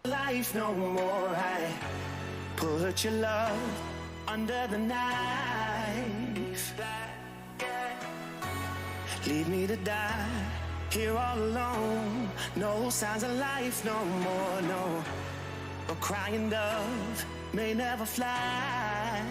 life no more. I put your love under the knife. Leave me to die here all alone. No signs of life no more, no. A crying dove may never fly.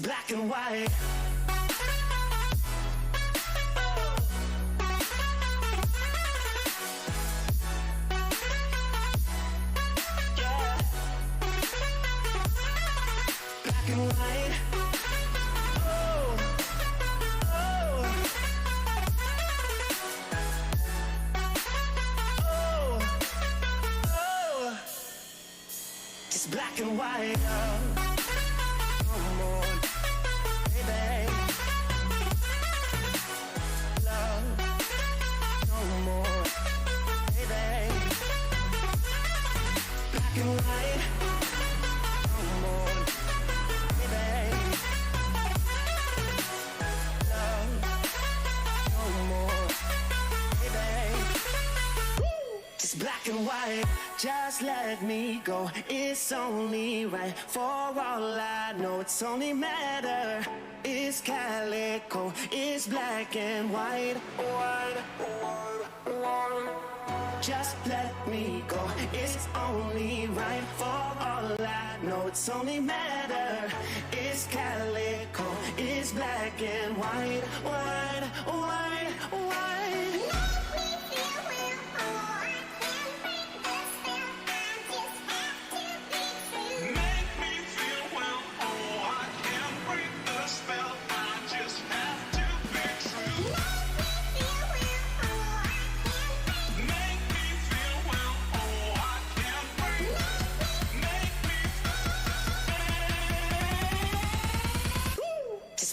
Black and white. Yeah. Black and white. Oh, oh, oh, oh. Just black and white. Just let me go, it's only right. For all I know, it's only matter. It's calico, it's black and white. Just let me go, it's only right. For all I know, it's only matter. It's calico, it's black and white. White, white, white.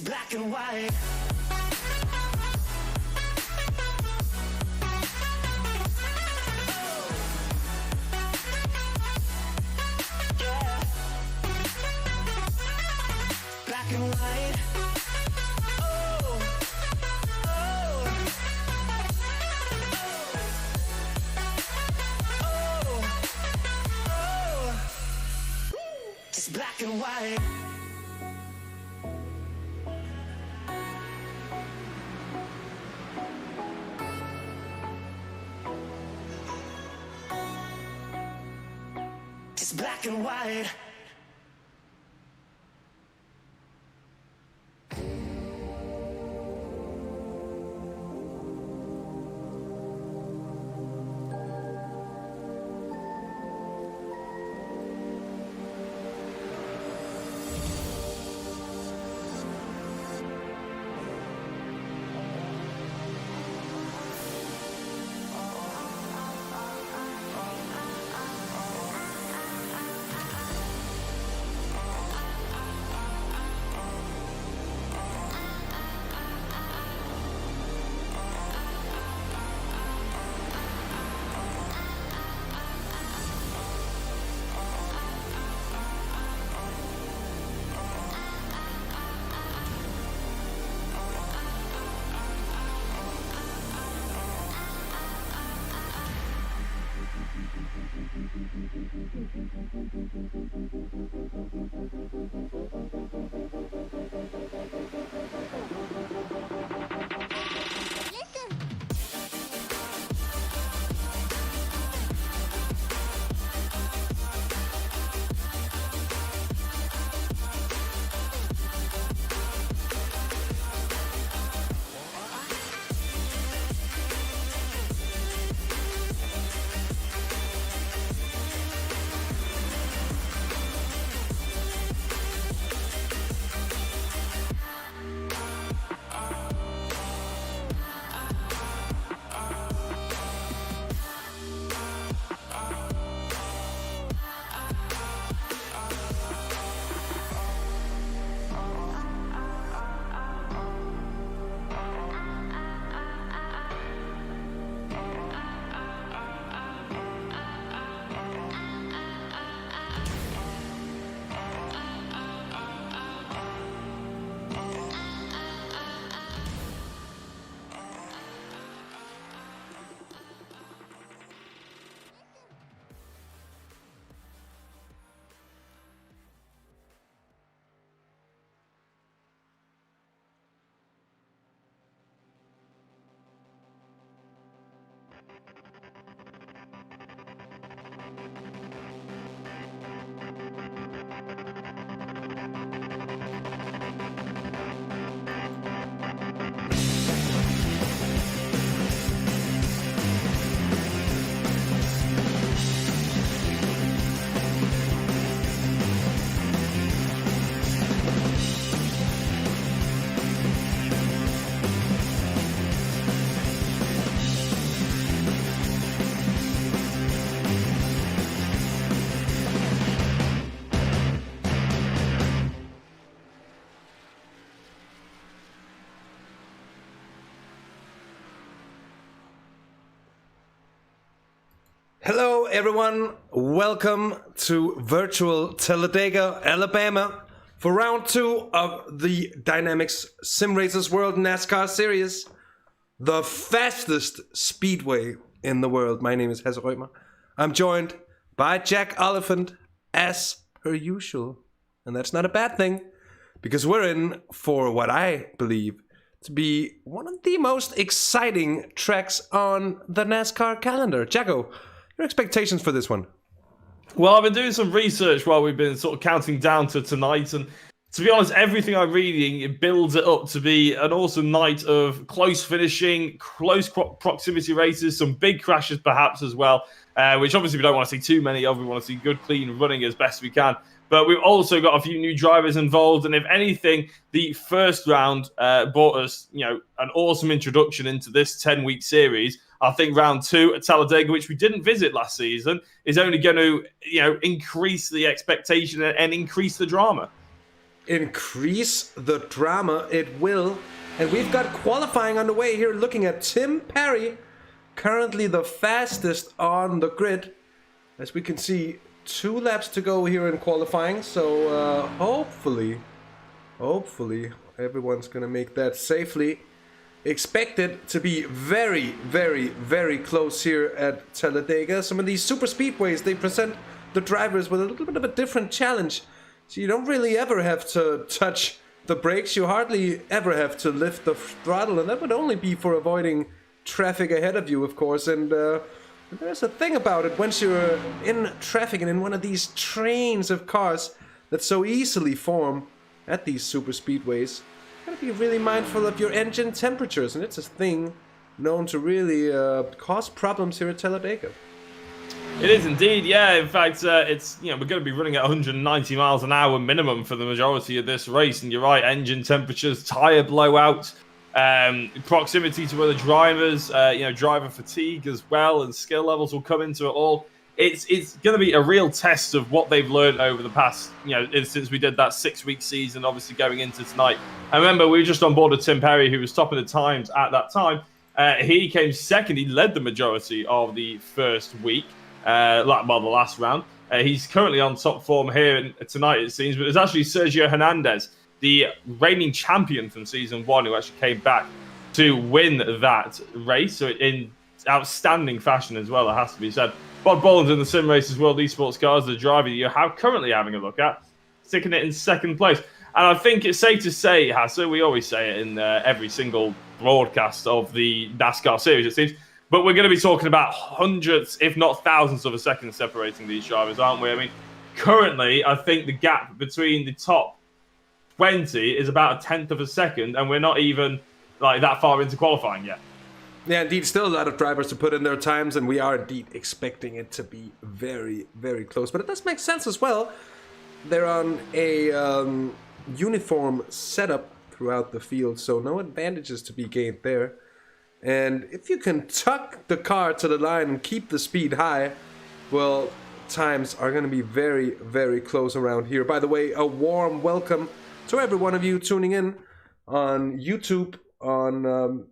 Black and white. Yeah. Black and white. Oh, oh, oh, oh. Just black and white. Black and white. Hello everyone, welcome to virtual Talladega, Alabama for round 2 of the DYNAMIXX Simracersworld NASCAR Series, the fastest speedway in the world. My name is Hasse Rømer. I'm joined by Jack Oliphant as per usual, and that's not a bad thing because we're in for what I believe to be one of the most exciting tracks on the NASCAR calendar. Jacko, your expectations for this one? Well, I've been doing some research while we've been sort of counting down to tonight, and to be honest, everything I'm reading, it builds it up to be an awesome night of close finishing, close proximity races, some big crashes perhaps as well, which obviously we don't want to see too many of. We want to see good, clean running as best we can. But we've also got a few new drivers involved, and if anything, the first round brought us, an awesome introduction into this 10-week series. I think round 2 at Talladega, which we didn't visit last season, is only going to, increase the expectation and increase the drama. Increase the drama, it will. And we've got qualifying on the way here, looking at Tim Perry, currently the fastest on the grid. As we can see, 2 laps to go here in qualifying, so hopefully everyone's gonna make that safely. Expected to be very, very, very close here at Talladega. Some of these super speedways, they present the drivers with a little bit of a different challenge. So you don't really ever have to touch the brakes, you hardly ever have to lift the throttle, and that would only be for avoiding traffic ahead of you, of course. And there's a thing about it, once you're in traffic and in one of these trains of cars that so easily form at these super speedways, you gotta be really mindful of your engine temperatures, and it's a thing known to really cause problems here at Talladega. It is indeed, yeah. In fact, it's we're going to be running at 190 miles an hour minimum for the majority of this race, and you're right, engine temperatures, tire blowout, proximity to other drivers, driver fatigue as well, and skill levels will come into it all. It's going to be a real test of what they've learned over the past, since we did that 6-week season, obviously going into tonight. I remember we were just on board with Tim Perry, who was topping the times at that time. He came second. He led the majority of the first week, the last round. He's currently on top form here tonight, it seems, but it's actually Sergio Hernandez, the reigning champion from season 1, who actually came back to win that race. So in outstanding fashion as well, it has to be said. Bob Boland's in the Simracersworld Esports Cars, the driver you're currently having a look at, sticking it in second place. And I think it's safe to say, Hasse, we always say it in every single broadcast of the NASCAR series, it seems, but we're going to be talking about hundreds, if not thousands of a second separating these drivers, aren't we? I mean, currently, I think the gap between the top 20 is about 1/10 of a second, and we're not even that far into qualifying yet. Yeah, indeed, still a lot of drivers to put in their times, and we are indeed expecting it to be very, very close. But it does make sense as well. They're on a uniform setup throughout the field, so no advantages to be gained there. And if you can tuck the car to the line and keep the speed high, well, times are going to be very, very close around here. By the way, a warm welcome to every one of you tuning in on YouTube, on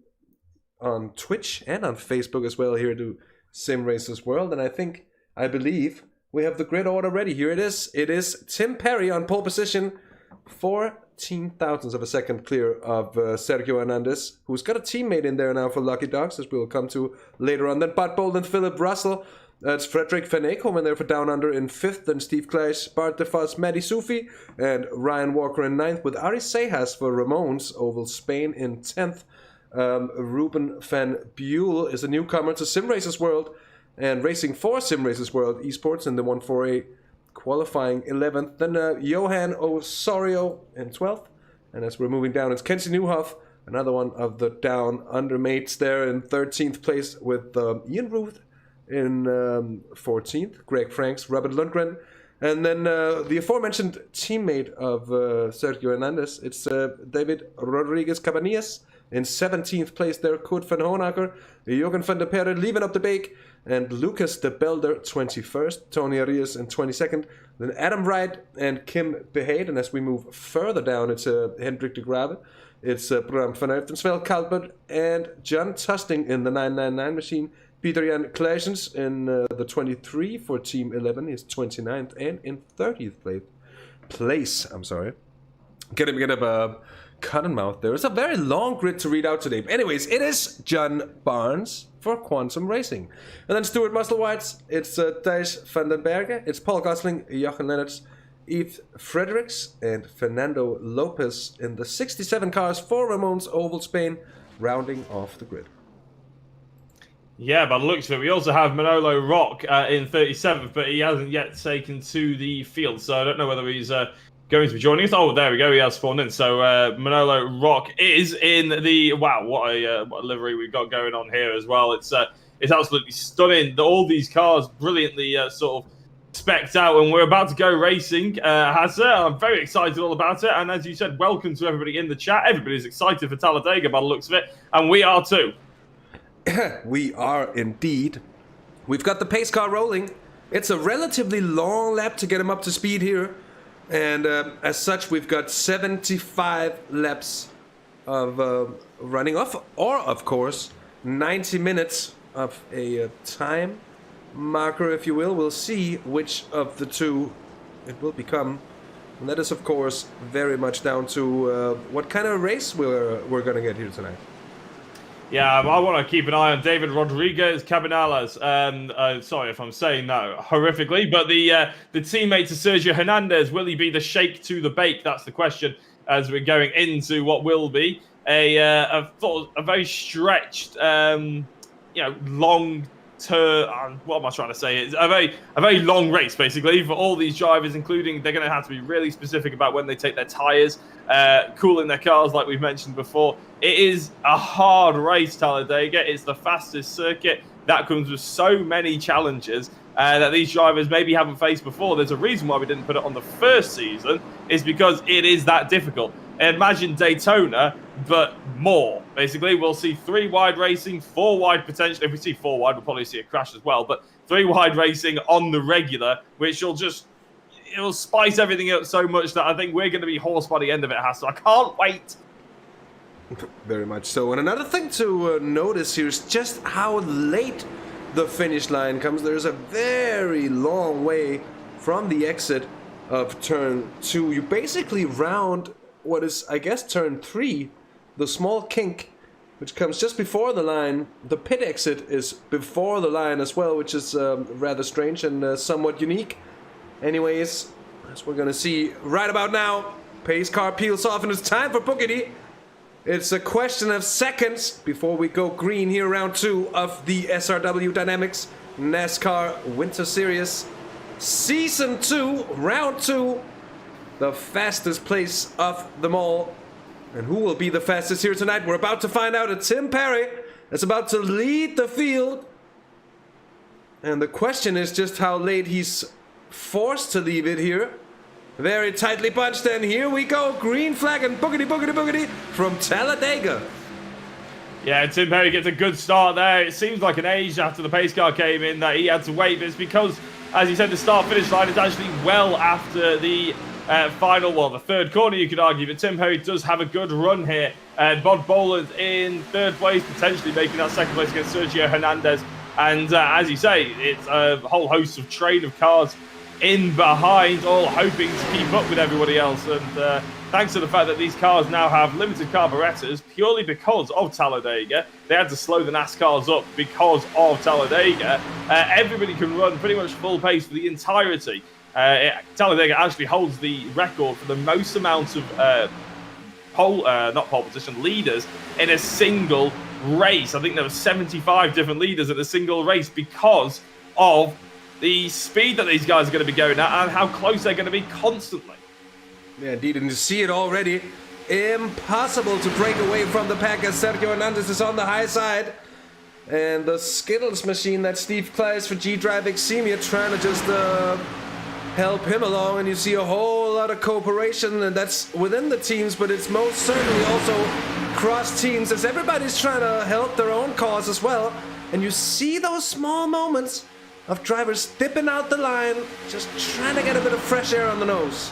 Twitch, and on Facebook as well here to Simracersworld. And I believe we have the grid order ready. Here it is. It is Tim Perry on pole position, 14 thousandths of a second clear of Sergio Hernandez, who's got a teammate in there now for Lucky Dogs, as we'll come to later on. Then Bud Bold and Philip Russell. It's Frederick Van Eekhoven there for Down Under in 5th, and Steve Clash, Bart DeFoss, Matty Sufi, and Ryan Walker in 9th, with Ari Sejas for Ramones, Oval Spain in 10th. Ruben van Buell is a newcomer to Simracersworld and racing for Simracersworld Esports in the 148, qualifying 11th. Then Johan Osorio in 12th. And as we're moving down, it's Kenzie Newhoff, another one of the down under mates there in 13th place with Ian Ruth in 14th, Greg Franks, Robert Lundgren. And then the aforementioned teammate of Sergio Hernandez, it's David Rodriguez Cabanillas in 17th place there, Kurt van Honacker, Jürgen van der Perre leaving up the bake, and Lucas de Belder 21st, Tony Arias in 22nd, then Adam Wright and Kim Behaid. And as we move further down, it's Hendrik de Grave, it's Bram van Uifensveld, Kalbert, and John Tusting in the 999 machine. Peter Jan Claessens in the 23 for Team 11 is 29th and in 30th place. I'm sorry. Getting a cut and mouth there. It's a very long grid to read out today. But anyways, it is John Barnes for Quantum Racing. And then Stuart Musselwhites, it's Thijs van den Berge, it's Paul Gosling, Jochen Lennertz, Yves Fredericks, and Fernando Lopez in the 67 cars for Ramon's Oval Spain, rounding off the grid. Yeah, by the looks of it, we also have Manolo Rock in 37th, but he hasn't yet taken to the field, so I don't know whether he's going to be joining us. Oh, there we go, he has spawned in. So Manolo Rock is in the... Wow, what a livery we've got going on here as well. It's absolutely stunning. All these cars brilliantly sort of specced out, and we're about to go racing. Hasse, I'm very excited all about it, and as you said, welcome to everybody in the chat. Everybody's excited for Talladega by the looks of it, and we are too. We are indeed. We've got the pace car rolling. It's a relatively long lap to get him up to speed here. And as such, we've got 75 laps of running off. Or, of course, 90 minutes of a time marker, if you will. We'll see which of the two it will become. And that is, of course, very much down to what kind of race we're going to get here tonight. Yeah, I want to keep an eye on David Rodriguez Cabinales. Sorry if I'm saying that horrifically, but the teammate to Sergio Hernandez, will he be the shake to the bake? That's the question as we're going into what will be a very stretched, long term. What am I trying to say? It's a very long race basically for all these drivers, including they're going to have to be really specific about when they take their tyres, cooling their cars, like we've mentioned before. It is a hard race, Talladega. It's the fastest circuit. That comes with so many challenges that these drivers maybe haven't faced before. There's a reason why we didn't put it on the first season, is because it is that difficult. Imagine Daytona, but more. Basically, we'll see 3 wide racing, 4 wide potentially. If we see 4 wide, we'll probably see a crash as well. But 3 wide racing on the regular, which it'll spice everything up so much that I think we're going to be hoarse by the end of it, Hasse. So I can't wait. Very much so. And another thing to notice here is just how late the finish line comes. There's a very long way from the exit of turn 2. You basically round what is, I guess, turn 3, the small kink, which comes just before the line. The pit exit is before the line as well, which is rather strange and somewhat unique. Anyways, as we're going to see right about now, pace car peels off and it's time for Boogity. It's a question of seconds before we go green here, round 2 of the SRW DYNAMIXX NASCAR Winter Series. Season 2, round 2, the fastest place of them all. And who will be the fastest here tonight? We're about to find out. It's Tim Perry that's about to lead the field. And the question is just how late he's forced to leave it here. Very tightly bunched, and here we go. Green flag and boogity, boogity, boogity from Talladega. Yeah, Tim Perry gets a good start there. It seems like an age after the pace car came in that he had to wait. But it's because, as you said, the start-finish line is actually well after the the third corner, you could argue. But Tim Perry does have a good run here. Bod Boland in 3rd place, potentially making that 2nd place against Sergio Hernandez. And as you say, it's a whole host of train of cars in behind, all hoping to keep up with everybody else. And thanks to the fact that these cars now have limited carburetors, purely because of Talladega, they had to slow the NASCARs up because of Talladega. Everybody can run pretty much full pace for the entirety. Talladega actually holds the record for the most amount of not pole position, leaders in a single race. I think there were 75 different leaders in a single race because of the speed that these guys are going to be going at and how close they're going to be constantly. Yeah, indeed, and you see it already. Impossible to break away from the pack as Sergio Hernandez is on the high side. And the Skittles machine that Steve Kleiss for DYNAMIXX Senior trying to just help him along, and you see a whole lot of cooperation, and that's within the teams, but it's most certainly also cross teams as everybody's trying to help their own cause as well. And you see those small moments of drivers dipping out the line, just trying to get a bit of fresh air on the nose.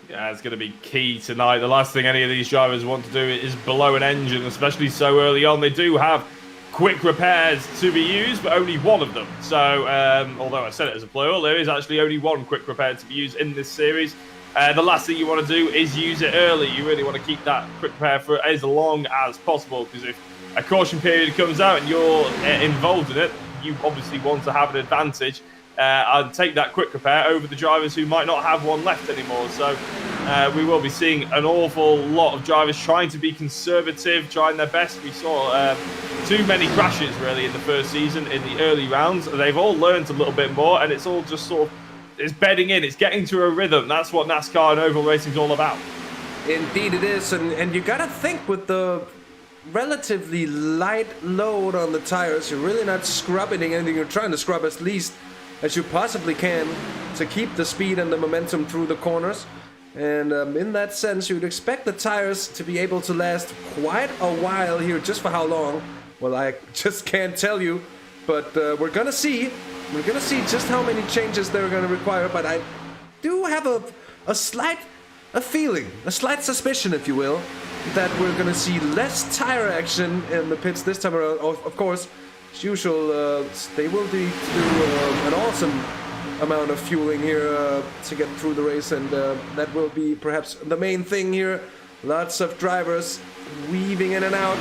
Yeah, it's going to be key tonight. The last thing any of these drivers want to do is blow an engine, especially so early on. They do have quick repairs to be used, but only one of them. So, although I said it as a plural, there is actually only one quick repair to be used in this series. The last thing you want to do is use it early. You really want to keep that quick repair for as long as possible, because if a caution period comes out and you're involved in it, you obviously want to have an advantage and take that quick repair over the drivers who might not have one left anymore. So we will be seeing an awful lot of drivers trying to be conservative, trying their best. We saw too many crashes really in the first season in the early rounds. They've all learned a little bit more, and it's all just sort of, it's bedding in, it's getting to a rhythm. That's what NASCAR and oval racing is all about. Indeed it is, and you gotta think with the relatively light load on the tires, you're really not scrubbing anything. You're trying to scrub as least as you possibly can to keep the speed and the momentum through the corners. And in that sense, you'd expect the tires to be able to last quite a while here. Just for how long? Well, I just can't tell you, but we're gonna see. We're gonna see just how many changes they're gonna require. But I do have a slight feeling, a slight suspicion, if you will, that we're gonna see less tire action in the pits this time around. Of course, as usual, they will do an awesome amount of fueling here to get through the race, and that will be perhaps the main thing here. Lots of drivers weaving in and out.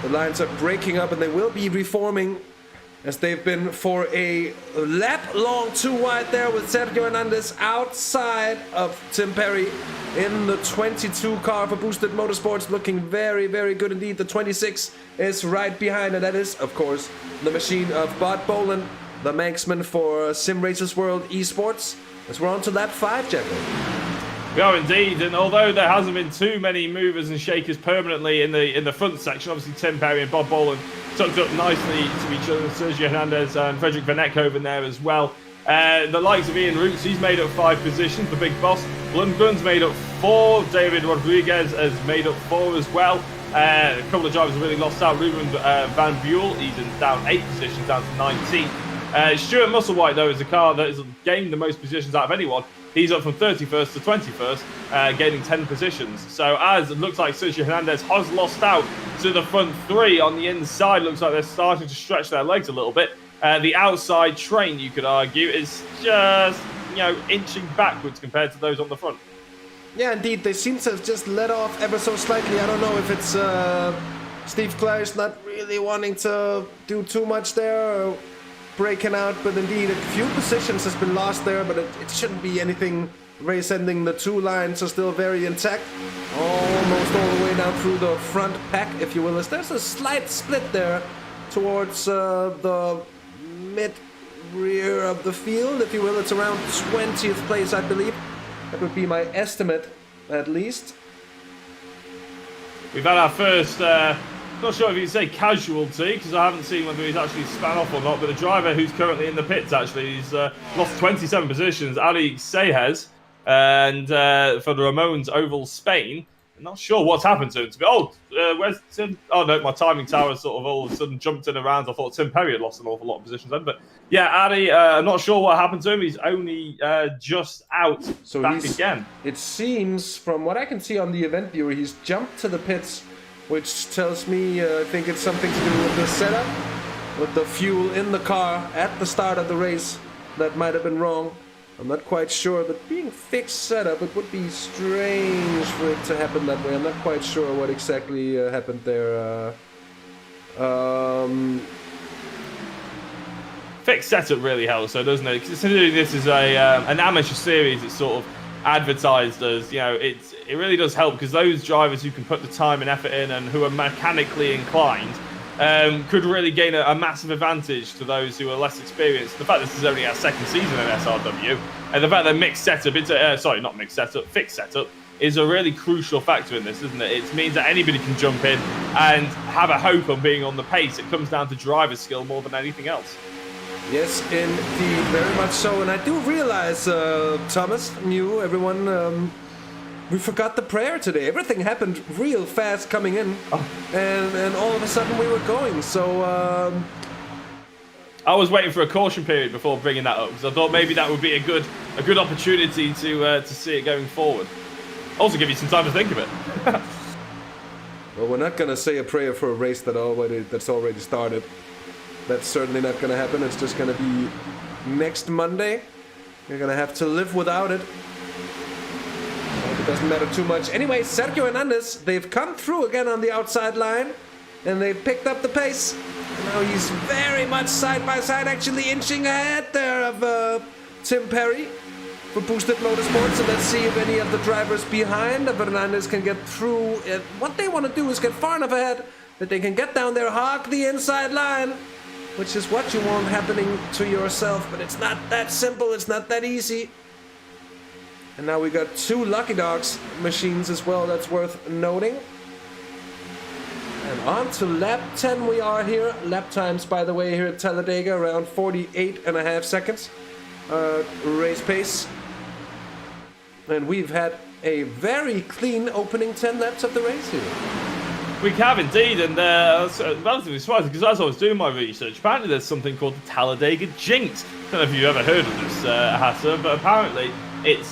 The lines are breaking up, and they will be reforming as they've been for a lap long too wide there with Sergio Hernandez outside of Tim Perry in the 22 car for Boosted Motorsports, looking very, very good indeed. The 26 is right behind, and that is, of course, the machine of Bob Boland, the Manxman for Simracersworld Esports, as we're on to lap 5, Jekyll. We are indeed, and although there hasn't been too many movers and shakers permanently in the front section, obviously Tim Perry and Bob Boland tucked up nicely to each other. Sergio Hernandez and Frederick Van Eckhoven there as well. The likes of Ian Roots, he's made up 5 positions, the big boss. Lundgren's made up 4. David Rodriguez has made up 4 as well. A couple of drivers have really lost out. Ruben Van Buell, he's down 8 positions, down to 19. Stuart Musselwhite, though, is the car that has gained the most positions out of anyone. He's up from 31st to 21st, gaining 10 positions. So as it looks like Sergio Hernandez has lost out to the front 3 on the inside, looks like they're starting to stretch their legs a little bit. The outside train, you could argue, is just, inching backwards compared to those on the front. Yeah, indeed, they seem to have just let off ever so slightly. I don't know if it's Steve Kleiss not really wanting to do too much there, or breaking out, but indeed a few positions has been lost there, but it shouldn't be anything race ending. The 2 lines are still very intact, almost all the way down through the front pack, if you will. There's a slight split there towards the mid-rear of the field, if you will. It's around 20th place, I believe. That would be my estimate, at least. We've had our first, not sure if you can say casualty, because I haven't seen whether he's actually span off or not, but the driver who's currently in the pits, actually, he's lost 27 positions, Ali Sejes, and for the Ramones Oval Spain. I'm not sure what's happened to him. Where's Tim? Oh, no, my timing tower sort of all of a sudden jumped in around. I thought Tim Perry had lost an awful lot of positions then. But yeah, Ali, I'm not sure what happened to him. He's only just out back again. It seems, from what I can see on the event viewer, he's jumped to the pits, which tells me I think it's something to do with the setup, with the fuel in the car at the start of the race. That might have been wrong. I'm not quite sure, but being fixed setup, it would be strange for it to happen that way. I'm not quite sure what exactly happened there. Fixed setup really helps, so doesn't it? Considering this is an amateur series, it's sort of advertised as, it really does help, because those drivers who can put the time and effort in and who are mechanically inclined could really gain a massive advantage to those who are less experienced. The fact this is only our second season in SRW, and the fact that mixed setup, not mixed setup, fixed setup, is a really crucial factor in this, isn't it? It means that anybody can jump in and have a hope of being on the pace. It comes down to driver skill more than anything else. Yes, indeed, very much so. And I do realize, Thomas, you, everyone, we forgot the prayer today. Everything happened real fast coming in, and all of a sudden we were going. So I was waiting for a caution period before bringing that up, because I thought maybe that would be a good opportunity to see it going forward. Also give you some time to think of it. Well, we're not gonna say a prayer for a race that's already started. That's certainly not gonna happen. It's just gonna be next Monday. You're gonna have to live without it. It doesn't matter too much. Anyway, Sergio Hernandez, they've come through again on the outside line, and they've picked up the pace. And now he's very much side by side, actually inching ahead there of Tim Perry for Boosted Motorsports. So let's see if any of the drivers behind Hernandez can get through. What they want to do is get far enough ahead that they can get down there, hog the inside line, which is what you want happening to yourself. But it's not that simple. It's not that easy. And now we got 2 Lucky Dogs machines as well. That's worth noting. And on to lap 10 we are here. Lap times, by the way, here at Talladega, around 48.5 seconds. Race pace. And we've had a very clean opening 10 laps of the race here. We have indeed, and I was relatively surprised, because as I was doing my research, apparently there's something called the Talladega Jinx. I don't know if you've ever heard of this, Hasse, but apparently it's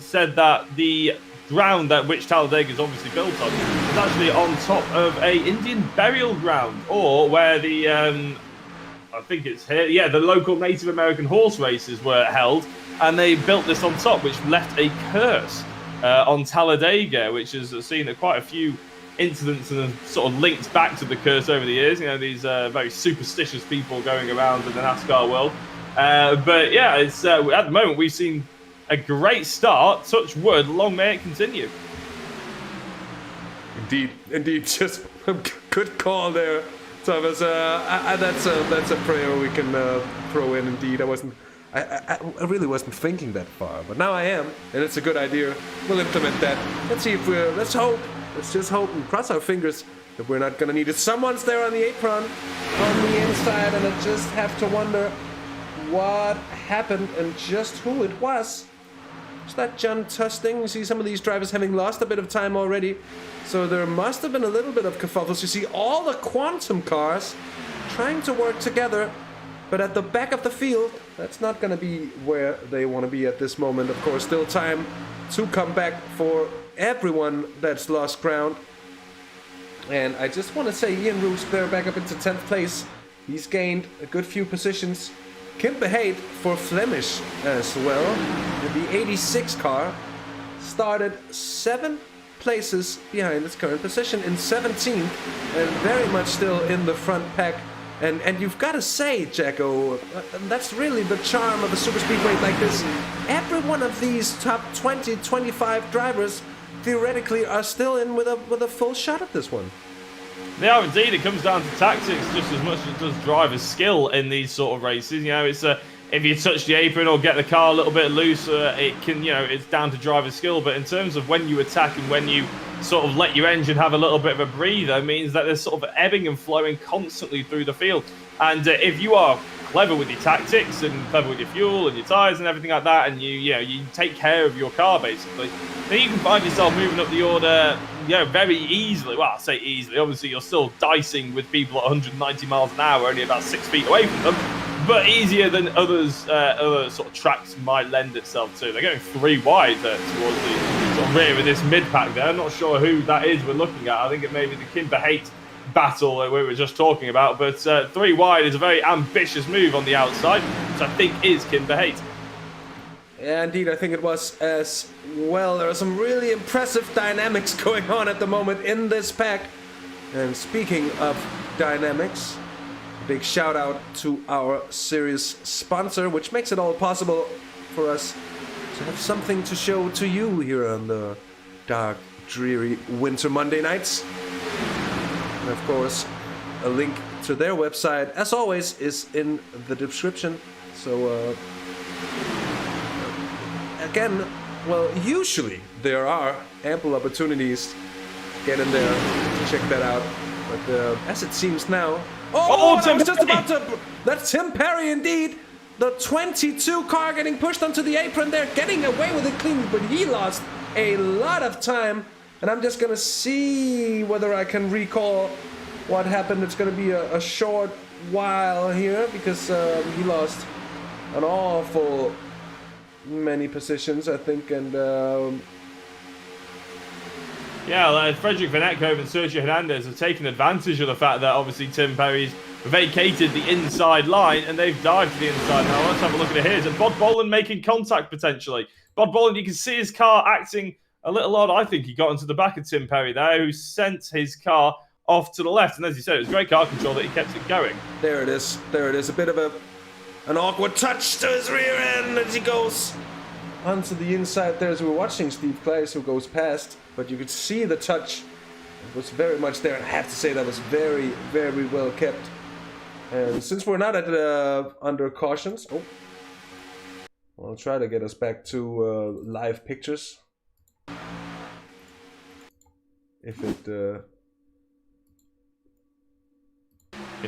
said that the ground that which Talladega is obviously built on is actually on top of a Indian burial ground, or where the I think it's here, yeah, the local Native American horse races were held, and they built this on top, which left a curse on Talladega, which has seen quite a few incidents and sort of linked back to the curse over the years. These very superstitious people going around in the NASCAR world. But yeah, it's at the moment we've seen a great start. Touch wood, long may it continue. Indeed, just a good call there, Thomas. That's a prayer we can throw in. Indeed, I really wasn't thinking that far, but now I am, and it's a good idea. We'll implement that. Let's just hope and cross our fingers that we're not gonna need it. Someone's there on the apron, on the inside, and I just have to wonder what happened and just who it was. Is that John Tusting? You see some of these drivers having lost a bit of time already, so there must have been a little bit of kerfuffles. You see all the Quantum cars trying to work together, but at the back of the field, that's not going to be where they want to be at this moment. Of course, still time to come back for everyone that's lost ground. And I just want to say Ian Roos there back up into 10th place. He's gained a good few positions. Kim Behate for Flemish as well, with the 86 car, started 7 places behind its current position in 17th, and very much still in the front pack. And you've got to say, Jacko, that's really the charm of a super speedway like this. Every one of these top 20, 25 drivers theoretically are still in with a full shot at this one. They are indeed. It comes down to tactics just as much as it does driver skill in these sort of races. It's if you touch the apron or get the car a little bit loose, it can, it's down to driver skill. But in terms of when you attack and when you sort of let your engine have a little bit of a breather, means that there's sort of ebbing and flowing constantly through the field. And if you are clever with your tactics and clever with your fuel and your tyres and everything like that, and you take care of your car basically, then you can find yourself moving up the order very easily. Well, I say easily, obviously you're still dicing with people at 190 miles an hour, only about 6 feet away from them, but easier than other sort of tracks might lend itself to. They're going 3 wide towards the sort of rear of this mid-pack there. I'm not sure who that is we're looking at. I think it may be the Kim Behate battle that we were just talking about, but 3 wide is a very ambitious move on the outside, which I think is Kim Behate. Yeah, indeed, I think it was as well. There are some really impressive dynamics going on at the moment in this pack. And speaking of dynamics, a big shout out to our series sponsor, which makes it all possible for us to have something to show to you here on the dark, dreary winter Monday nights. And of course, a link to their website, as always, is in the description. So, again, well, usually there are ample opportunities to get in there, to check that out. But as it seems now... Oh, I was just about to... That's Tim Perry indeed! The 22 car getting pushed onto the apron there, getting away with it clean, but he lost a lot of time. And I'm just gonna see whether I can recall what happened. It's gonna be a short while here, because he lost an awful many positions, I think, and yeah, Frederick Van Ekhoven and Sergio Hernandez have taken advantage of the fact that obviously Tim Perry's vacated the inside line and they've dived to the inside. Now let's have a look at it here. And Bod Boland making contact potentially. Bod Boland, you can see his car acting a little odd. I think he got into the back of Tim Perry there, who sent his car off to the left. And as you said, it was great car control that he kept it going. There it is. There it is. A bit of an awkward touch to his rear end as he goes onto the inside there, as we were watching Steve Claes, who goes past. But you could see the touch. It was very much there. And I have to say that was very, very well kept. And since we're not at under cautions, I'll try to get us back to live pictures. If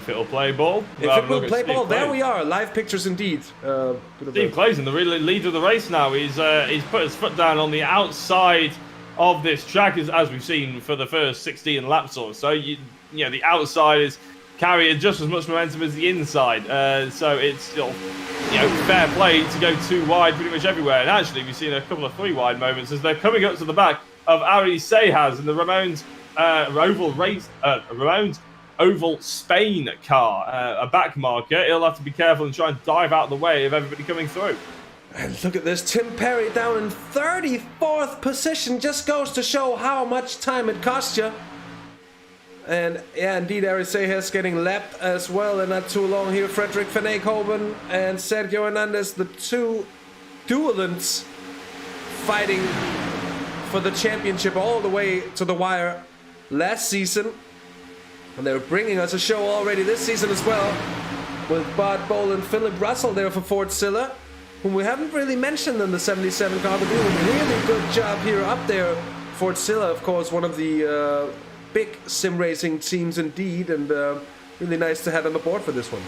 it'll play ball. If it will play ball, there we are. Live pictures indeed. Steve Clayton, the real leader of the race now. He's put his foot down on the outside of this track, as we've seen for the first 16 laps or so. You know, the outside is carrying just as much momentum as the inside. So it's still, fair play to go too wide pretty much everywhere. And actually, we've seen a couple of 3 wide moments as they're coming up to the back of Ari Sejas in the Ramones Oval Spain car, a back marker. He'll have to be careful and try and dive out of the way of everybody coming through. And look at this, Tim Perry down in 34th position. Just goes to show how much time it cost you. And yeah, indeed, Ari Sejas getting lapped as well, and not too long here. Frederick Van Ekhoven and Sergio Hernandez, the two duelants, fighting for the championship all the way to the wire last season. And they're bringing us a show already this season as well, with Bod Boland and Philip Russell there for Ford Silla, whom we haven't really mentioned in the 77 car, but doing a really good job here up there. Ford Silla, of course, one of the big sim racing teams indeed, and really nice to have him aboard for this one.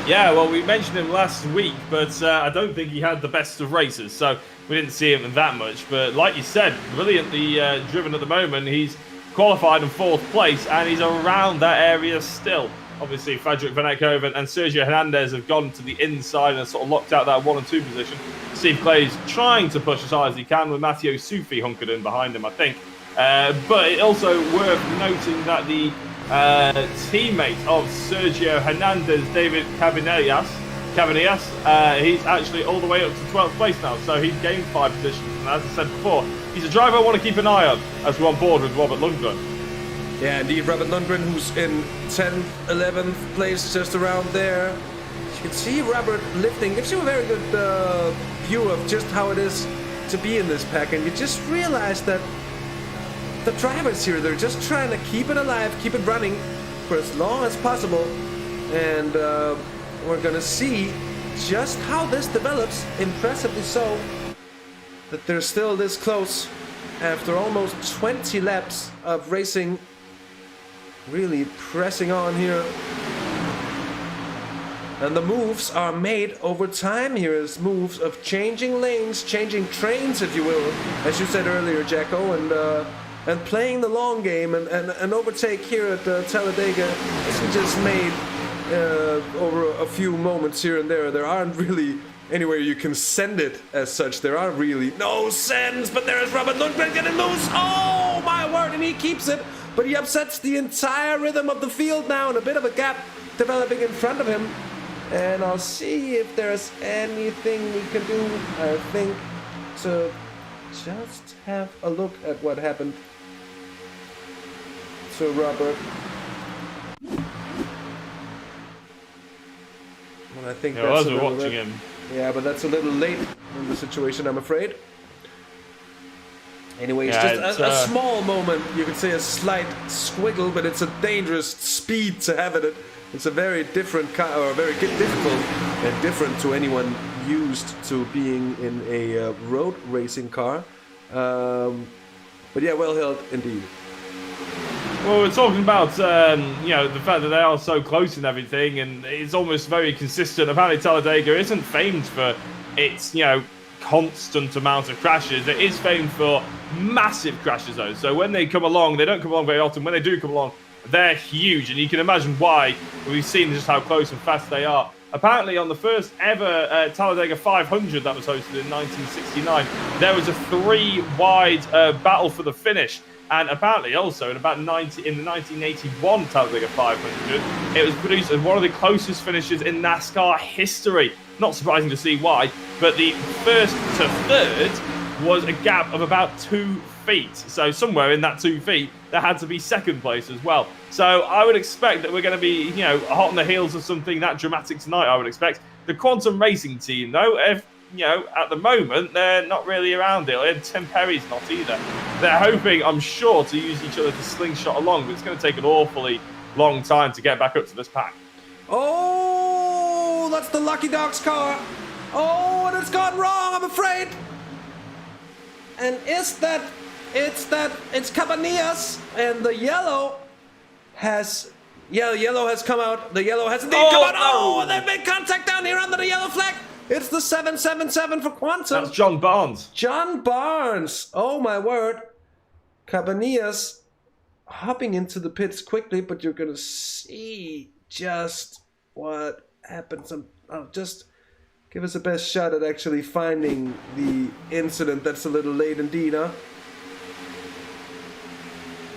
Yeah, well, we mentioned him last week, but I don't think he had the best of races, so we didn't see him that much. But like you said, brilliantly driven at the moment. He's qualified in 4th place, and he's around that area still. Obviously, Frederick Van Ekhoven and Sergio Hernandez have gone to the inside and sort of locked out that 1 and 2 position. Steve Clay's trying to push as hard as he can, with Matteo Sufi hunkered in behind him, I think. But it also worth noting that the teammate of Sergio Hernandez, David Cabanillas, he's actually all the way up to 12th place now, so he's gained 5 positions. And as I said before, he's a driver I want to keep an eye on as we're on board with Robert Lundgren. Yeah, indeed, Robert Lundgren, who's in 10th, 11th place, just around there. You can see Robert lifting, gives you a very good view of just how it is to be in this pack, and you just realize that the drivers here, they're just trying to keep it alive, keep it running for as long as possible, and we're gonna see just how this develops, impressively so, that they're still this close after almost 20 laps of racing, really pressing on here. And the moves are made over time here, as moves of changing lanes, changing trains, if you will, as you said earlier, Jacko, and playing the long game, and an overtake here at Talladega isn't just made over a few moments here and there. There aren't really anywhere you can send it as such. There are really no sends, but there is Robert Lundgren getting loose. Oh my word, and he keeps it, but he upsets the entire rhythm of the field now, and a bit of a gap developing in front of him. And I'll see if there's anything we can do, I think, to just have a look at what happened to Robert. And I think that's a little late. Yeah, but that's a little late. in the situation, I'm afraid. Anyway, it's Yeah, just a small moment. You could say a slight squiggle, but it's a dangerous speed to have it. It's a very different car, or very difficult and different to anyone used to being in a road racing car. But yeah, well held indeed. Well, we're talking about, you know, the fact that they are so close and everything, and it's almost very consistent. Apparently, Talladega isn't famed for its, you know, constant amount of crashes. It is famed for massive crashes, though. So when they come along, they don't come along very often. When they do come along, they're huge, and you can imagine why. We've seen just how close and fast they are. Apparently, on the first ever Talladega 500 that was hosted in 1969, there was a 3-wide battle for the finish. And apparently also in the 1981 Talladega 500, it was produced as one of the closest finishes in NASCAR history. Not surprising to see why, but the first to third was a gap of about 2 feet. So somewhere in that 2 feet, there had to be second place as well. So I would expect that we're going to be, you know, hot on the heels of something that dramatic tonight, I would expect. The Quantum Racing team, though, if, you know, at the moment, they're not really around it. And Tim Perry's not either. They're hoping, I'm sure, to use each other to slingshot along, but it's going to take an awfully long time to get back up to this pack. Oh, that's the Lucky Dog's car. Oh, and it's gone wrong, I'm afraid. And it's Cabanillas, and the yellow has come out. The yellow has indeed come out. Oh, and they've made contact down here under the yellow flag. It's the 777 for Quantum. That's John Barnes. John Barnes. Oh, my word. Cabanillas hopping into the pits quickly, but you're going to see just what happens. Just give us the best shot at actually finding the incident. That's a little late indeed, huh?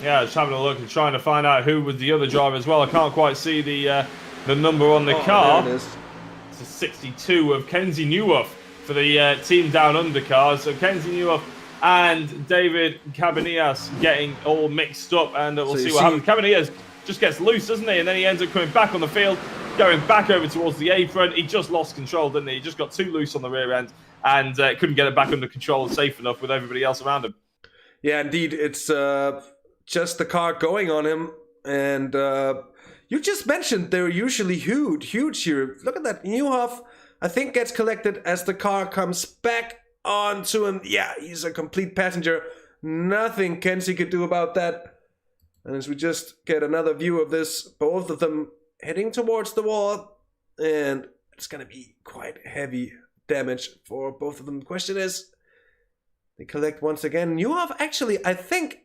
Yeah, just having a look and trying to find out who was the other driver as well. I can't quite see the number on the car. There it is. It's a 62 of Kenzie Newhoff for the team down under car. So Kenzie Newhoff and David Cabanillas getting all mixed up, and we'll see what happens. Cabanillas just gets loose, doesn't he? And then he ends up coming back on the field, going back over towards the apron. He just lost control, didn't he? He just got too loose on the rear end and couldn't get it back under control safe enough with everybody else around him. Yeah, indeed. It's just the car going on him. And you just mentioned they're usually huge here. Look at that. Newhoff, I think, gets collected as the car comes back onto him. Yeah, he's a complete passenger. Nothing Kenzie could do about that. And as we just get another view of this, both of them heading towards the wall. And it's going to be quite heavy damage for both of them. The question is, they collect once again. Newhoff, actually, I think,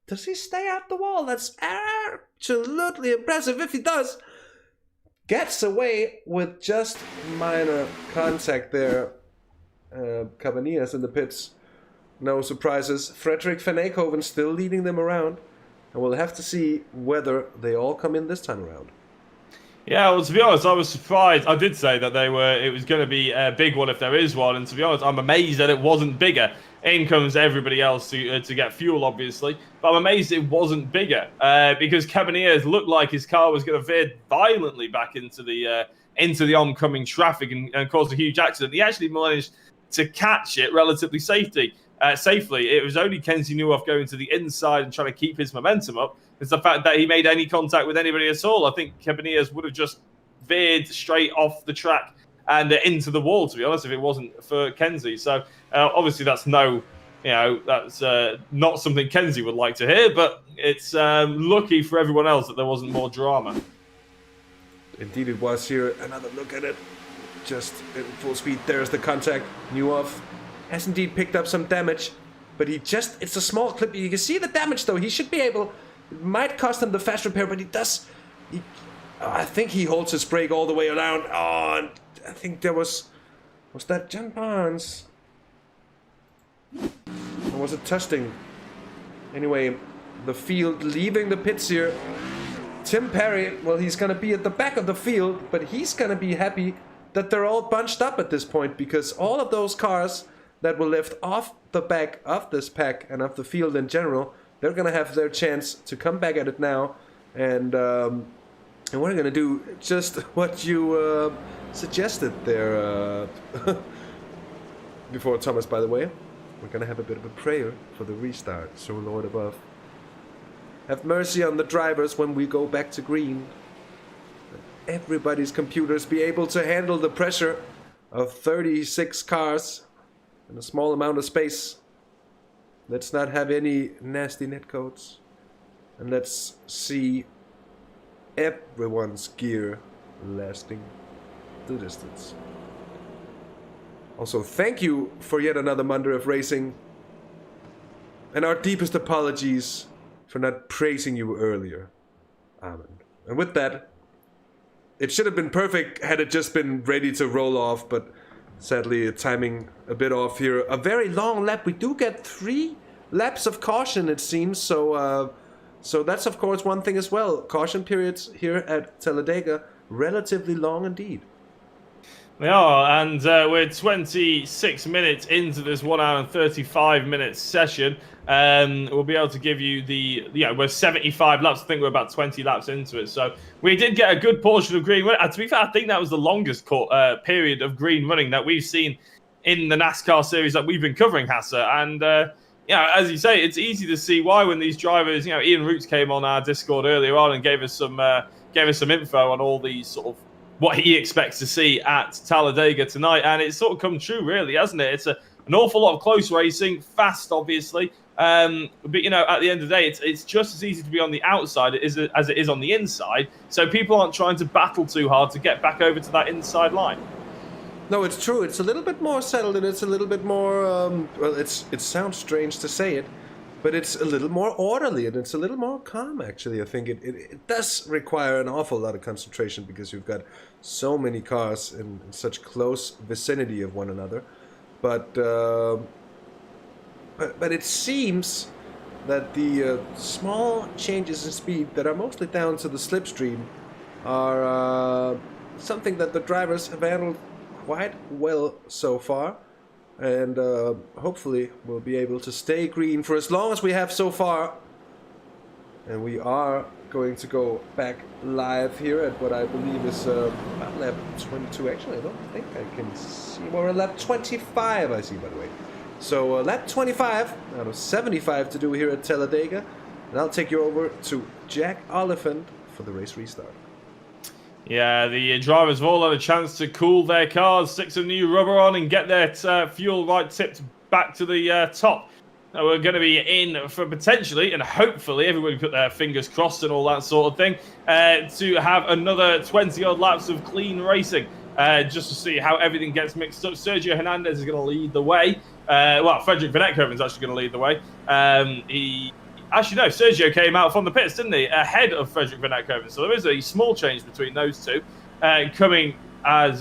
does he stay at the wall? That's absolutely impressive. If he does, gets away with just minor contact there. Cabanillas in the pits. No surprises. Frederick Van Eekhoven still leading them around. And we'll have to see whether they all come in this time around. Yeah, well, to be honest, I was surprised. I did say that it was going to be a big one if there is one. And to be honest, I'm amazed that it wasn't bigger. In comes everybody else to get fuel, obviously. But I'm amazed it wasn't bigger because Cabanillas looked like his car was going to veer violently back into the oncoming traffic and cause a huge accident. He actually managed to catch it relatively safely. It was only Kenzie Newhoff going to the inside and trying to keep his momentum up. It's the fact that he made any contact with anybody at all. I think Cabanillas would have just veered straight off the track and into the wall, to be honest, if it wasn't for Kenzie. So obviously that's not something Kenzie would like to hear, but it's lucky for everyone else that there wasn't more drama. Indeed it was here. Another look at it. Just in full speed. There's the contact. Newhoff has indeed picked up some damage, but it's a small clip. You can see the damage, though. He should be able... It might cost him the fast repair, but I think he holds his brake all the way around. Oh, and I think there was that John Barnes? Or was it Tusting? Anyway, the field leaving the pits here. Tim Perry, well, he's going to be at the back of the field, but he's going to be happy that they're all bunched up at this point, because all of those cars that were left off the back of this pack and of the field in general, they're going to have their chance to come back at it now. And we're going to do just what you suggested there. before Thomas, by the way, we're gonna have a bit of a prayer for the restart. So, Lord above, have mercy on the drivers when we go back to green. Let everybody's computers be able to handle the pressure of 36 cars in a small amount of space. Let's not have any nasty netcodes. And let's see everyone's gear lasting the distance. Also, thank you for yet another Monday of racing. And our deepest apologies for not praising you earlier. Amen. And with that, it should have been perfect had it just been ready to roll off, but sadly, timing a bit off here. A very long lap. We do get 3 laps of caution, it seems, so that's of course one thing as well. Caution periods here at Talladega, relatively long indeed. They are, and we're 26 minutes into this 1 hour and 35 minute session. We'll be able to give you we're 75 laps. I think we're about 20 laps into it. So we did get a good portion of green. To be fair, I think that was the longest period of green running that we've seen in the NASCAR series that we've been covering, Hasse. And as you say, it's easy to see why when these drivers, Ian Roots came on our Discord earlier on and gave us some info on all these sort of what he expects to see at Talladega tonight, and it's sort of come true, really, hasn't it? It's an awful lot of close racing, fast, obviously, but at the end of the day, it's just as easy to be on the outside as it is on the inside. So people aren't trying to battle too hard to get back over to that inside line. No, it's true. It's a little bit more settled, and it's a little bit more. It sounds strange to say it, but it's a little more orderly, and it's a little more calm, actually. I think it does require an awful lot of concentration because you've got so many cars in such close vicinity of one another. But it seems that the small changes in speed that are mostly down to the slipstream are something that the drivers have handled quite well so far. And hopefully we'll be able to stay green for as long as we have so far. And we are going to go back live here at what I believe is about lap 22. Actually, I don't think I can see. We're at lap 25, I see, by the way. So lap 25 out of 75 to do here at Talladega. And I'll take you over to Jack Oliphant for the race restart. Yeah, the drivers have all had a chance to cool their cars, stick some new rubber on, and get their fuel right tipped back to the top. Now we're going to be in for potentially, and hopefully, everybody put their fingers crossed and all that sort of thing, to have another 20-odd laps of clean racing, just to see how everything gets mixed up. Sergio Hernandez is going to lead the way. Frederick Van Ekhoven is actually going to lead the way. Actually, no, Sergio came out from the pits, didn't he? Ahead of Frederick Van Ekhoven. So there is a small change between those two. Coming as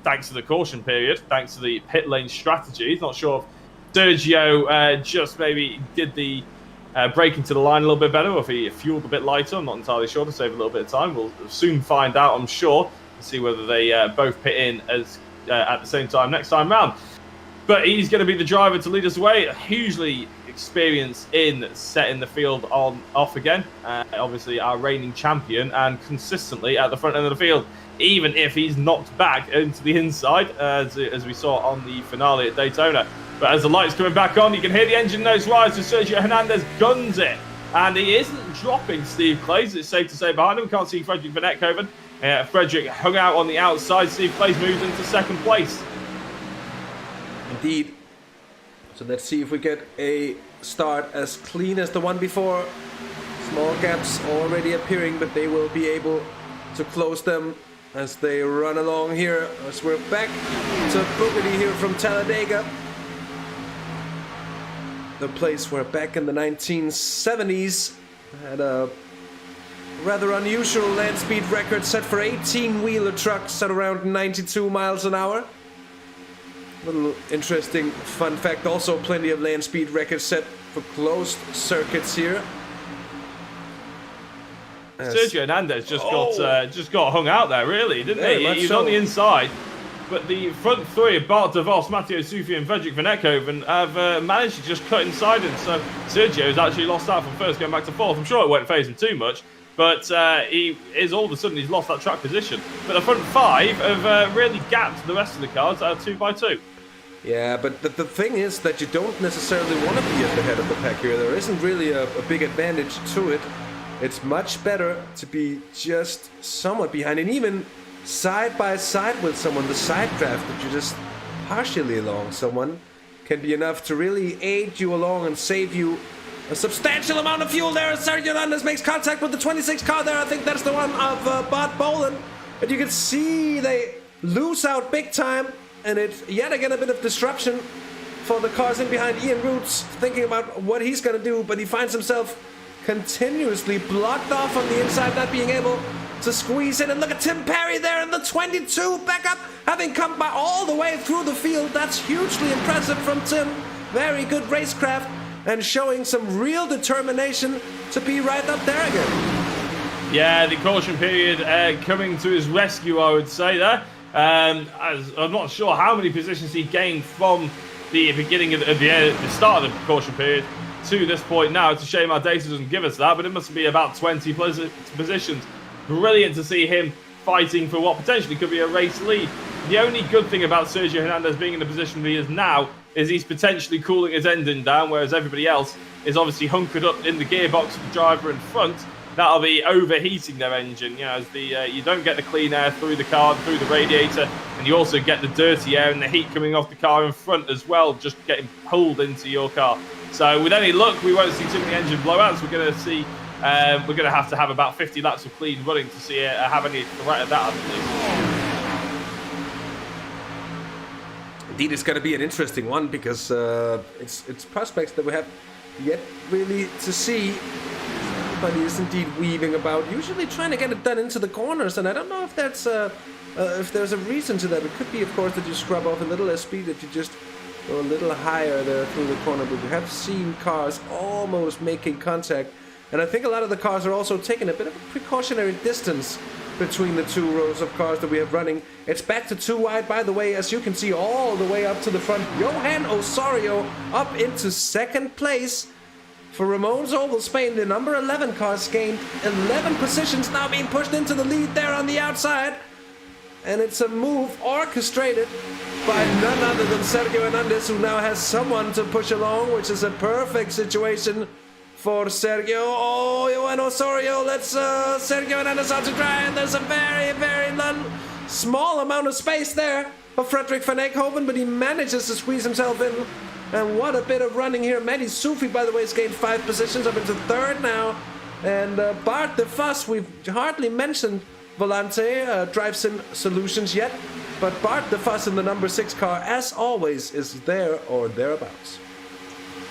thanks to the caution period, thanks to the pit lane strategy. Not sure if Sergio just maybe did the braking to the line a little bit better, or if he fueled a bit lighter. I'm not entirely sure, to save a little bit of time. We'll soon find out, I'm sure, and see whether they both pit in at the same time next time round. But he's going to be the driver to lead us away. Hugely experienced in setting the field off again. Obviously our reigning champion, and consistently at the front end of the field, even if he's knocked back into the inside, as we saw on the finale at Daytona. But as the lights coming back on, you can hear the engine notes rise as Sergio Hernandez guns it. And he isn't dropping Steve Clays, it's safe to say, behind him. We can't see Frederick Van Ekhoven. Frederick hung out on the outside. Steve Clays moves into second place. Indeed. So let's see if we get a start as clean as the one before. Small gaps already appearing, but they will be able to close them as they run along here. As we're back to Bugatti here from Talladega, the place where back in the 1970s had a rather unusual land speed record set for 18-wheeler trucks at around 92 miles an hour. Little interesting fun fact, also plenty of land speed records set for closed circuits here. Sergio Hernandez just got hung out there, really, didn't he? He was on the inside, but the front three, Bart de Vos, Matteo Sufi and Frederick Van Ekhoven, have managed to just cut inside him. So Sergio has actually lost out from first, going back to fourth. I'm sure it won't phase him too much, but he's lost that track position. But the front five have really gapped the rest of the cars 2 by 2. Yeah, but the thing is that you don't necessarily want to be at the head of the pack here. There isn't really a big advantage to it. It's much better to be just somewhat behind, and even side by side with someone. The side draft that you just partially along someone can be enough to really aid you along and save you a substantial amount of fuel there. Sergio Hernandez makes contact with the 26 car there. I think that's the one of Bart Boland. And you can see they lose out big time. And it's yet again a bit of disruption for the cars in behind. Ian Roots thinking about what he's going to do, but he finds himself continuously blocked off on the inside, not being able to squeeze in. And look at Tim Perry there in the 22 backup, having come by all the way through the field. That's hugely impressive from Tim. Very good racecraft and showing some real determination to be right up there again. Yeah, the caution period coming to his rescue, I would say there. I'm not sure how many positions he gained from the beginning of the start of the caution period to this point now. It's a shame our data doesn't give us that, but it must be about 20 positions. Brilliant to see him fighting for what potentially could be a race lead. The only good thing about Sergio Hernandez being in the position he is now is he's potentially cooling his engine down, whereas everybody else is obviously hunkered up in the gearbox of the driver in front. That'll be overheating their engine, you know, as you don't get the clean air through the car, through the radiator, and you also get the dirty air and the heat coming off the car in front as well, just getting pulled into your car. So with any luck, we won't see too many engine blowouts. We're going to see, we're going to have about 50 laps of clean running to see have any threat of that, I believe. Indeed, it's going to be an interesting one because it's prospects that we have yet really to see. But he is indeed weaving about, usually trying to get it done into the corners, and I don't know if that's if there's a reason to that. It could be, of course, that you scrub off a little less speed, if you just go a little higher there through the corner. But we have seen cars almost making contact, and I think a lot of the cars are also taking a bit of a precautionary distance between the two rows of cars that we have running. It's back to 2 wide, by the way, as you can see, all the way up to the front. Johan Osorio up into second place. For Ramon's Oval Spain, the number 11 cars gained 11 positions, now being pushed into the lead there on the outside. And it's a move orchestrated by none other than Sergio Hernandez, who now has someone to push along, which is a perfect situation for Sergio. Oh, Johan Osorio lets Sergio Hernandez out to dry, and there's a very, very small amount of space there for Frederick van Eekhoven, but he manages to squeeze himself in. And what a bit of running here. Mehdi Soufi, by the way, has gained 5 positions up into third now. And Bart de Vos, we've hardly mentioned Volante, Drive Sim Solutions yet. But Bart de Vos in the number 6 car, as always, is there or thereabouts.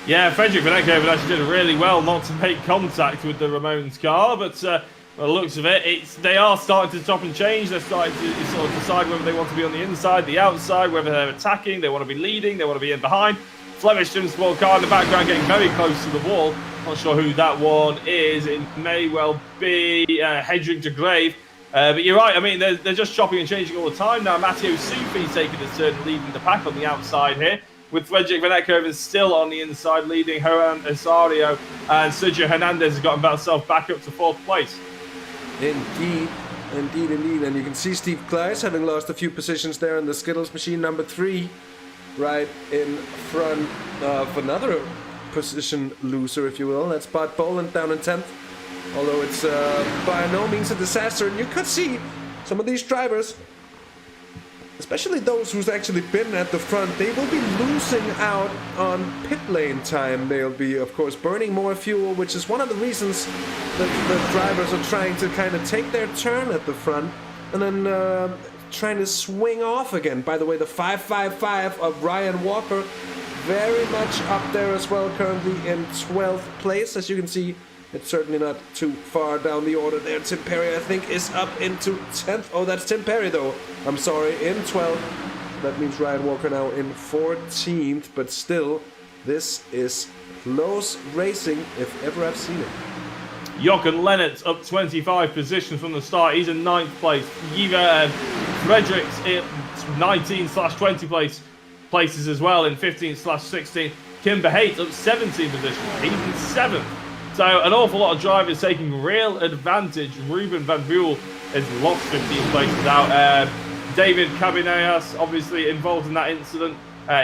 Yeah, Frederick van Eekhoven actually did really well not to make contact with the Ramon's car, but by the looks of it, they are starting to stop and change. They're starting to sort of decide whether they want to be on the inside, the outside, whether they're attacking, they want to be leading, they want to be in behind. Flemish Simracersworld car in the background getting very close to the wall. Not sure who that one is. It may well be Hedrick de Grave. But you're right, I mean, they're just chopping and changing all the time now. Matteo Soufi taking his turn leading the pack on the outside here, with Frederick van Eekhoven still on the inside leading Johan Osorio, and Sergio Hernandez has gotten himself back up to 4th place. Indeed. And you can see Steve Kleiss having lost a few positions there in the Skittles machine, number 3. Right in front of another position loser, if you will. That's Bart Boland down in 10th. Although it's by no means a disaster. And you could see some of these drivers, especially those who's actually been at the front, they will be losing out on pit lane time. They'll be, of course, burning more fuel, which is one of the reasons that the drivers are trying to kind of take their turn at the front. And then trying to swing off again. By the way, the 555 of Ryan Walker very much up there as well, currently in 12th place. As you can see, it's certainly not too far down the order there. Tim Perry, I think, is up into 10th. Oh, that's Tim Perry, though. I'm sorry, in 12th. That means Ryan Walker now in 14th, but still, this is close racing if ever I've seen it. Jochen Lennart's up 25 positions from the start. He's in 9th place. Fredericks in 19/20 places as well in 15/16. Kimber Hayes up 17 positions. He's in 7th. So an awful lot of drivers taking real advantage. Ruben Van Buell has lost 15 places out. David Cabanillas obviously involved in that incident.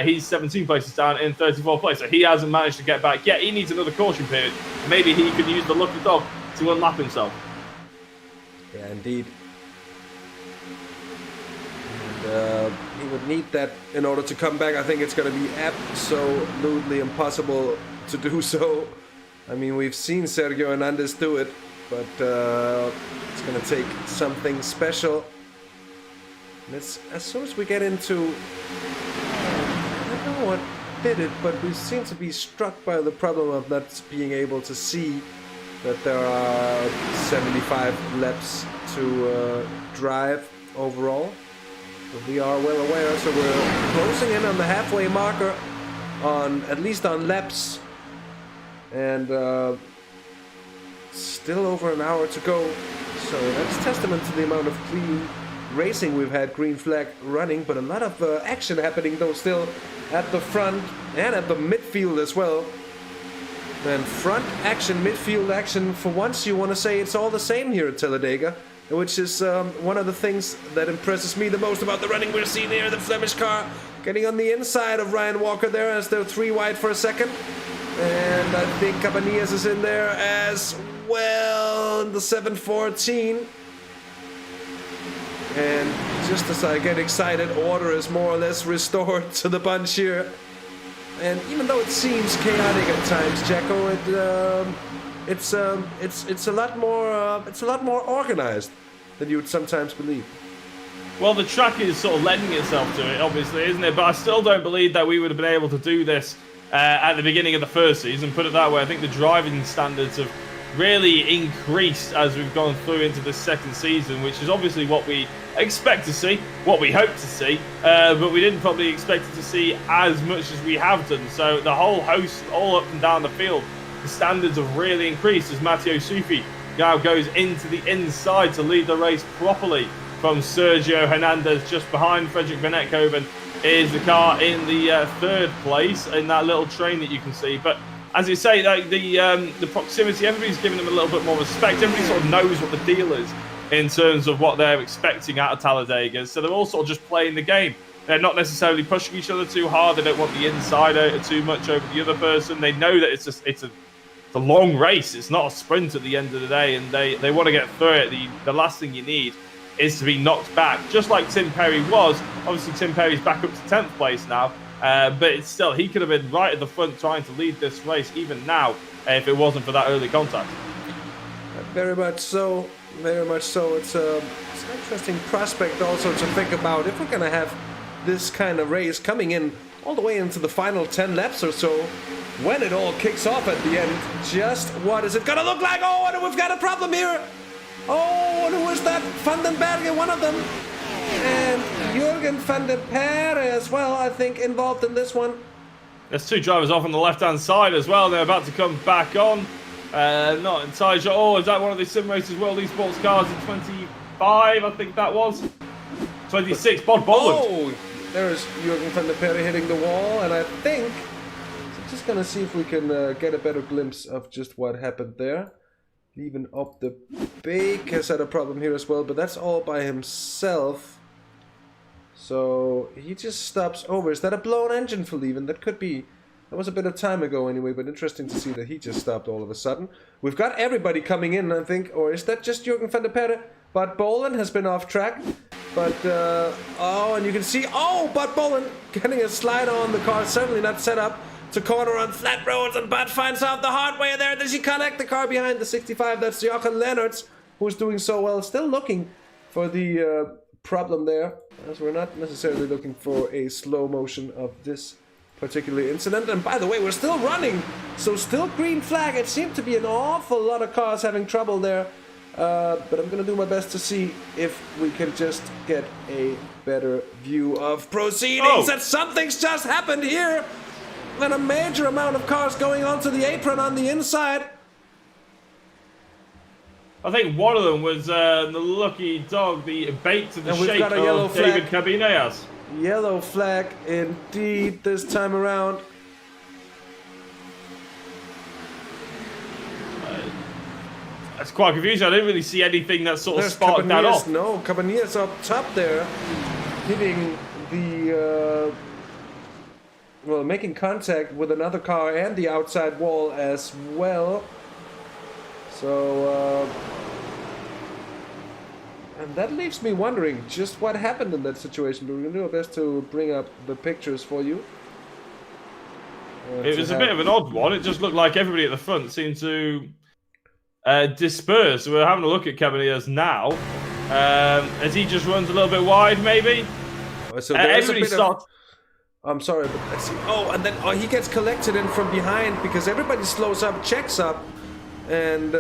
He's 17 places down in 34th place, so he hasn't managed to get back yet. He needs another caution period. Maybe he could use the lucky dog to unlap himself. Yeah, indeed. And he would need that in order to come back. I think it's going to be absolutely impossible to do so. I mean, we've seen Sergio Hernandez do it, but it's going to take something special. And it's, as soon as we get into... I don't know what did it, but we seem to be struck by the problem of not being able to see that there are 75 laps to drive overall. But we are well aware, so we're closing in on the halfway marker, on at least on laps, and still over an hour to go. So that's testament to the amount of clean racing we've had, green flag running, but a lot of action happening though still at the front and at the midfield as well. And front action, midfield action, for once you want to say it's all the same here at Talladega, which is one of the things that impresses me the most about the running we're seeing here. The Flemish car getting on the inside of Ryan Walker there as they're 3 wide for a second. And I think Cabanillas is in there as well in the 714. And just as I get excited, order is more or less restored to the bunch here. And even though it seems chaotic at times, Jacko, it's a lot more organized than you would sometimes believe. Well, the track is sort of lending itself to it, obviously, isn't it? But I still don't believe that we would have been able to do this at the beginning of the first season. Put it that way, I think the driving standards have really increased as we've gone through into the second season, which is obviously what we expect to see, what we hope to see, but we didn't probably expect it to see as much as we have done. So the whole host, all up and down the field, the standards have really increased as Matteo Sufi now goes into the inside to lead the race properly from Sergio Hernandez. Just behind Frederick Van Ekhoven is the car in the third place in that little train that you can see. But as you say, like the proximity, everybody's giving them a little bit more respect. Everybody sort of knows what the deal is in terms of what they're expecting out of Talladega. So they're all sort of just playing the game. They're not necessarily pushing each other too hard. They don't want the insider too much over the other person. They know that it's a long race. It's not a sprint at the end of the day, and they want to get through it. The last thing you need is to be knocked back, just like Tim Perry was. Obviously, Tim Perry's back up to 10th place now, but it's still, he could have been right at the front trying to lead this race even now if it wasn't for that early contact. Very much so. Very much so. It's an interesting prospect also to think about. If we're going to have this kind of race coming in all the way into the final 10 laps or so, when it all kicks off at the end, just what is it going to look like? Oh, and we've got a problem here. Oh, and who is that? Vandenberg, one of them. And Jürgen van der Perre as well, I think, involved in this one. There's two drivers off on the left-hand side as well. They're about to come back on. Not entirely sure. Oh, is that one of the Simracersworld esports cars in 25? I think that was. 26, Bod Bolland. Oh, there's Jürgen van der Perre hitting the wall, and I think... So just gonna see if we can get a better glimpse of just what happened there. Even up the Bake has had a problem here as well, but that's all by himself. So he just stops over. Is that a blown engine for Lieven? That could be. That was a bit of time ago anyway, but interesting to see that he just stopped all of a sudden. We've got everybody coming in, I think, or is that just Jürgen van der Perre? Bud Bolland has been off track, but, oh, and you can see, oh, Bud Bolland getting a slide on the car, certainly not set up to corner on flat roads, and Bud finds out the hard way there. Does he connect the car behind the 65? That's Jochen Lennartz, who's doing so well, still looking for the problem there, as we're not necessarily looking for a slow motion of this particular incident. And by the way, we're still running, so still green flag. It seemed to be an awful lot of cars having trouble there, but I'm gonna do my best to see if we can just get a better view of proceedings. That something's just happened here, and a major amount of cars going onto the apron on the inside. I think one of them was the lucky dog, the bait to the shape of David Cabanillas. Yellow flag indeed this time around. That's quite confusing. I didn't really see anything that sort of sparked that off. No, Cabanillas up top there, hitting the well, making contact with another car and the outside wall as well. So, and that leaves me wondering just what happened in that situation. But we're going to do our best to bring up the pictures for you. It was a bit of an odd one. It just looked like everybody at the front seemed to disperse. We're having a look at Cabanillas now. As he just runs a little bit wide, maybe. So everybody starts. I'm sorry, but I see. Oh, and then he gets collected in from behind because everybody slows up, checks up, and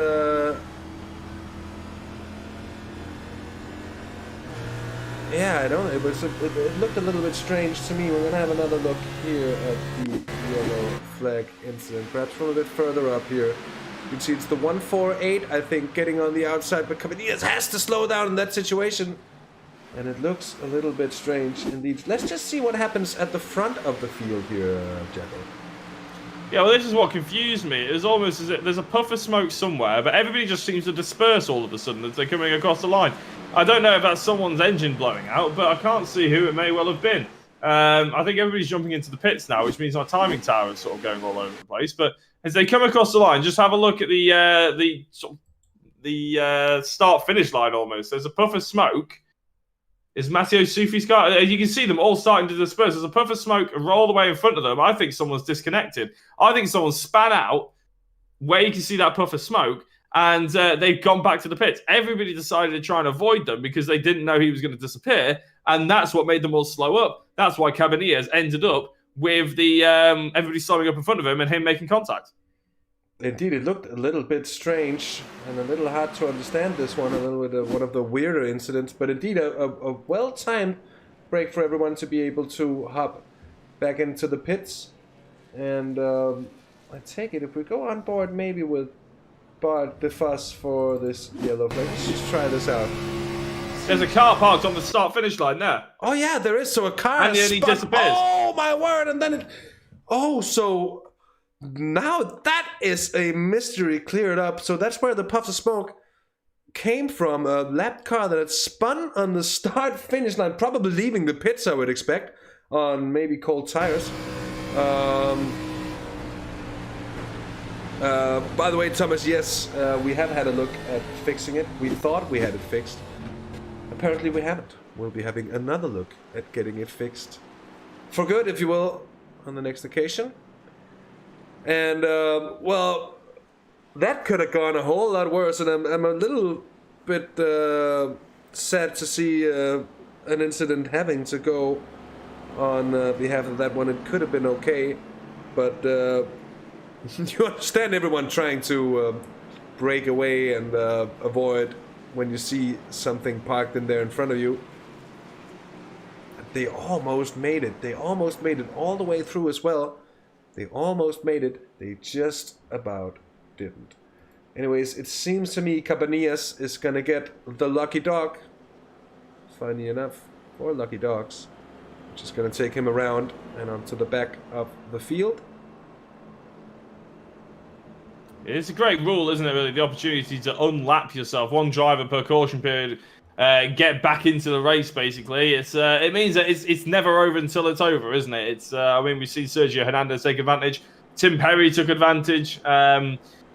yeah, I don't. It looked a little bit strange to me. We're gonna have another look here at the yellow flag incident, perhaps from a bit further up here. You can see it's the 148, I think, getting on the outside, but Cabanillas has to slow down in that situation. And it looks a little bit strange indeed. Let's just see what happens at the front of the field here, Jekyll. Yeah, well, this is what confused me. It was almost as if there's a puff of smoke somewhere, but everybody just seems to disperse all of a sudden as they're coming across the line. I don't know if that's someone's engine blowing out, but I can't see who it may well have been. I think everybody's jumping into the pits now, which means our timing tower is sort of going all over the place. But as they come across the line, just have a look at the start-finish line almost. There's a puff of smoke. Is Matteo Sufi's car? You can see them all starting to disperse. There's a puff of smoke all the way in front of them. I think someone's disconnected. I think someone span out where you can see that puff of smoke, and they've gone back to the pits. Everybody decided to try and avoid them because they didn't know he was going to disappear, and that's what made them all slow up. That's why Cabanillas ended up with the everybody slowing up in front of him and him making contact. Indeed, it looked a little bit strange and a little hard to understand this one, a little bit of one of the weirder incidents, but indeed a well-timed break for everyone to be able to hop back into the pits. And I take it, if we go on board maybe with Bart the Fuss for this yellow flag, let's just try this out. There's a car parked on the start-finish line there. Oh yeah, there is, so a car and then he disappears. Oh my word, and then it... Oh, so... Now that is a mystery cleared up. So that's where the puffs of smoke came from. A lap car that had spun on the start-finish line, probably leaving the pits, I would expect, on maybe cold tires. By the way, Thomas, yes, we have had a look at fixing it. We thought we had it fixed. Apparently we haven't. We'll be having another look at getting it fixed. For good, if you will, on the next occasion. And, well, that could have gone a whole lot worse, and I'm a little bit sad to see an incident having to go on behalf of that one. It could have been okay, but you understand everyone trying to break away and avoid when you see something parked in there in front of you. They almost made it. They almost made it all the way through as well. They almost made it. They just about didn't. Anyways, it seems to me Cabanillas is going to get the lucky dog. Funny enough, 4 lucky dogs. Which is going to take him around and onto the back of the field. It's a great rule, isn't it, really? The opportunity to unlap yourself. 1 driver per caution period. Get back into the race, basically. It means that it's never over until it's over, isn't it? I mean, we've seen Sergio Hernandez take advantage. Tim Perry took advantage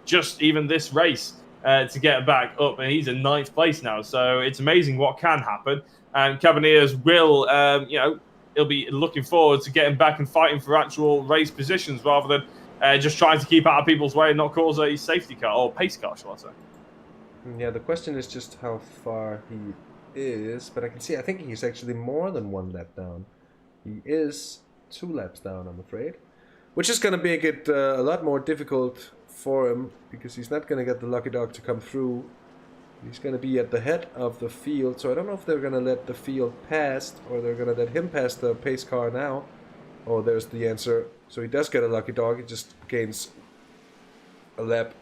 just even this race to get back up, and he's in 9th place now. So it's amazing what can happen. And Cabanillas will, he'll be looking forward to getting back and fighting for actual race positions rather than just trying to keep out of people's way and not cause a safety car or pace car, shall I say. Yeah, the question is just how far he is, but I can see, I think he's actually more than 1 lap down. He is 2 laps down, I'm afraid. Which is going to make it a lot more difficult for him, because he's not going to get the lucky dog to come through. He's going to be at the head of the field, so I don't know if they're going to let the field pass, or they're going to let him pass the pace car now. Oh, there's the answer. So he does get a lucky dog, he just gains a lap.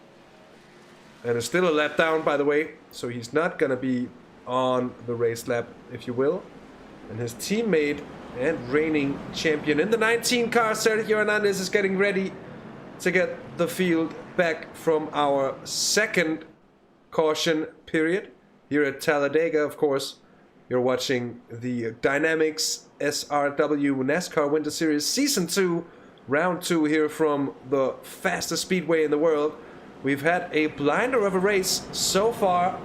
And it's still a lap down, by the way, so he's not going to be on the race lap, if you will. And his teammate and reigning champion in the 19 car, Sergio Hernandez, is getting ready to get the field back from our 2nd caution period here at Talladega, of course. You're watching the DYNAMIXX SRW NASCAR Winter Series Season 2, Round 2 here from the fastest speedway in the world. We've had a blinder of a race so far,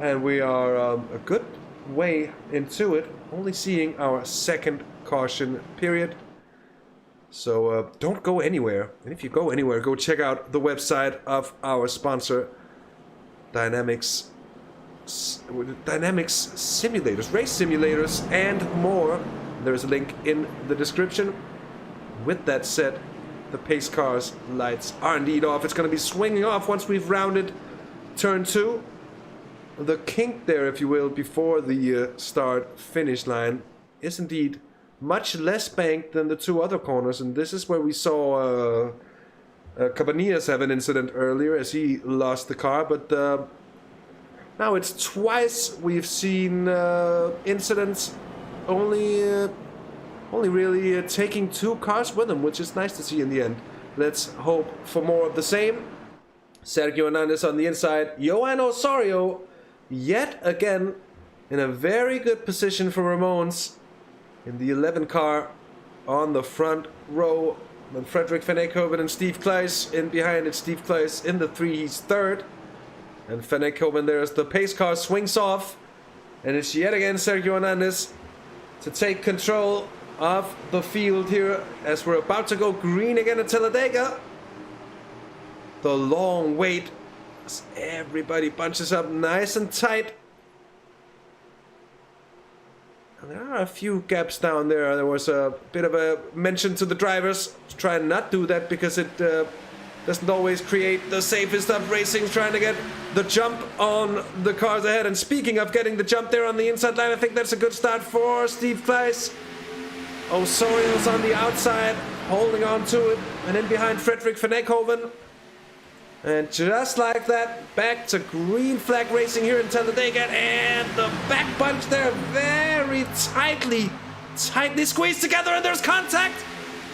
and we are a good way into it, only seeing our second caution period. So don't go anywhere, and if you go anywhere, go check out the website of our sponsor, DYNAMIXX simulators, race simulators, and more. There's a link in the description. With that said, the pace car's lights are indeed off. It's going to be swinging off once we've rounded turn 2. The kink there, if you will, before the start-finish line is indeed much less banked than the two other corners, and this is where we saw Cabanillas have an incident earlier as he lost the car, but now it's twice we've seen incidents only really taking two cars with them, which is nice to see in the end. Let's hope for more of the same. Sergio Hernandez on the inside. Johan Osorio yet again in a very good position for Ramones in the 11 car on the front row. Then Frederick Van Eekhoven and Steve Kleiss in behind it. Steve Kleiss in the 3, he's third. And Van Eekhoven there as the pace car swings off. And it's yet again Sergio Hernandez to take control of the field here as we're about to go green again at Talladega. The long wait as everybody bunches up nice and tight. And there are a few gaps down there. There was a bit of a mention to the drivers to try and not do that because it doesn't always create the safest of racing, trying to get the jump on the cars ahead. And speaking of getting the jump there on the inside line, I think that's a good start for Steve Kleiss. Osorio's on the outside, holding on to it, and in behind Frederick Van Eekhoven. And just like that, back to green flag racing here in Talladega, and the back bunch there very tightly squeezed together, and there's contact.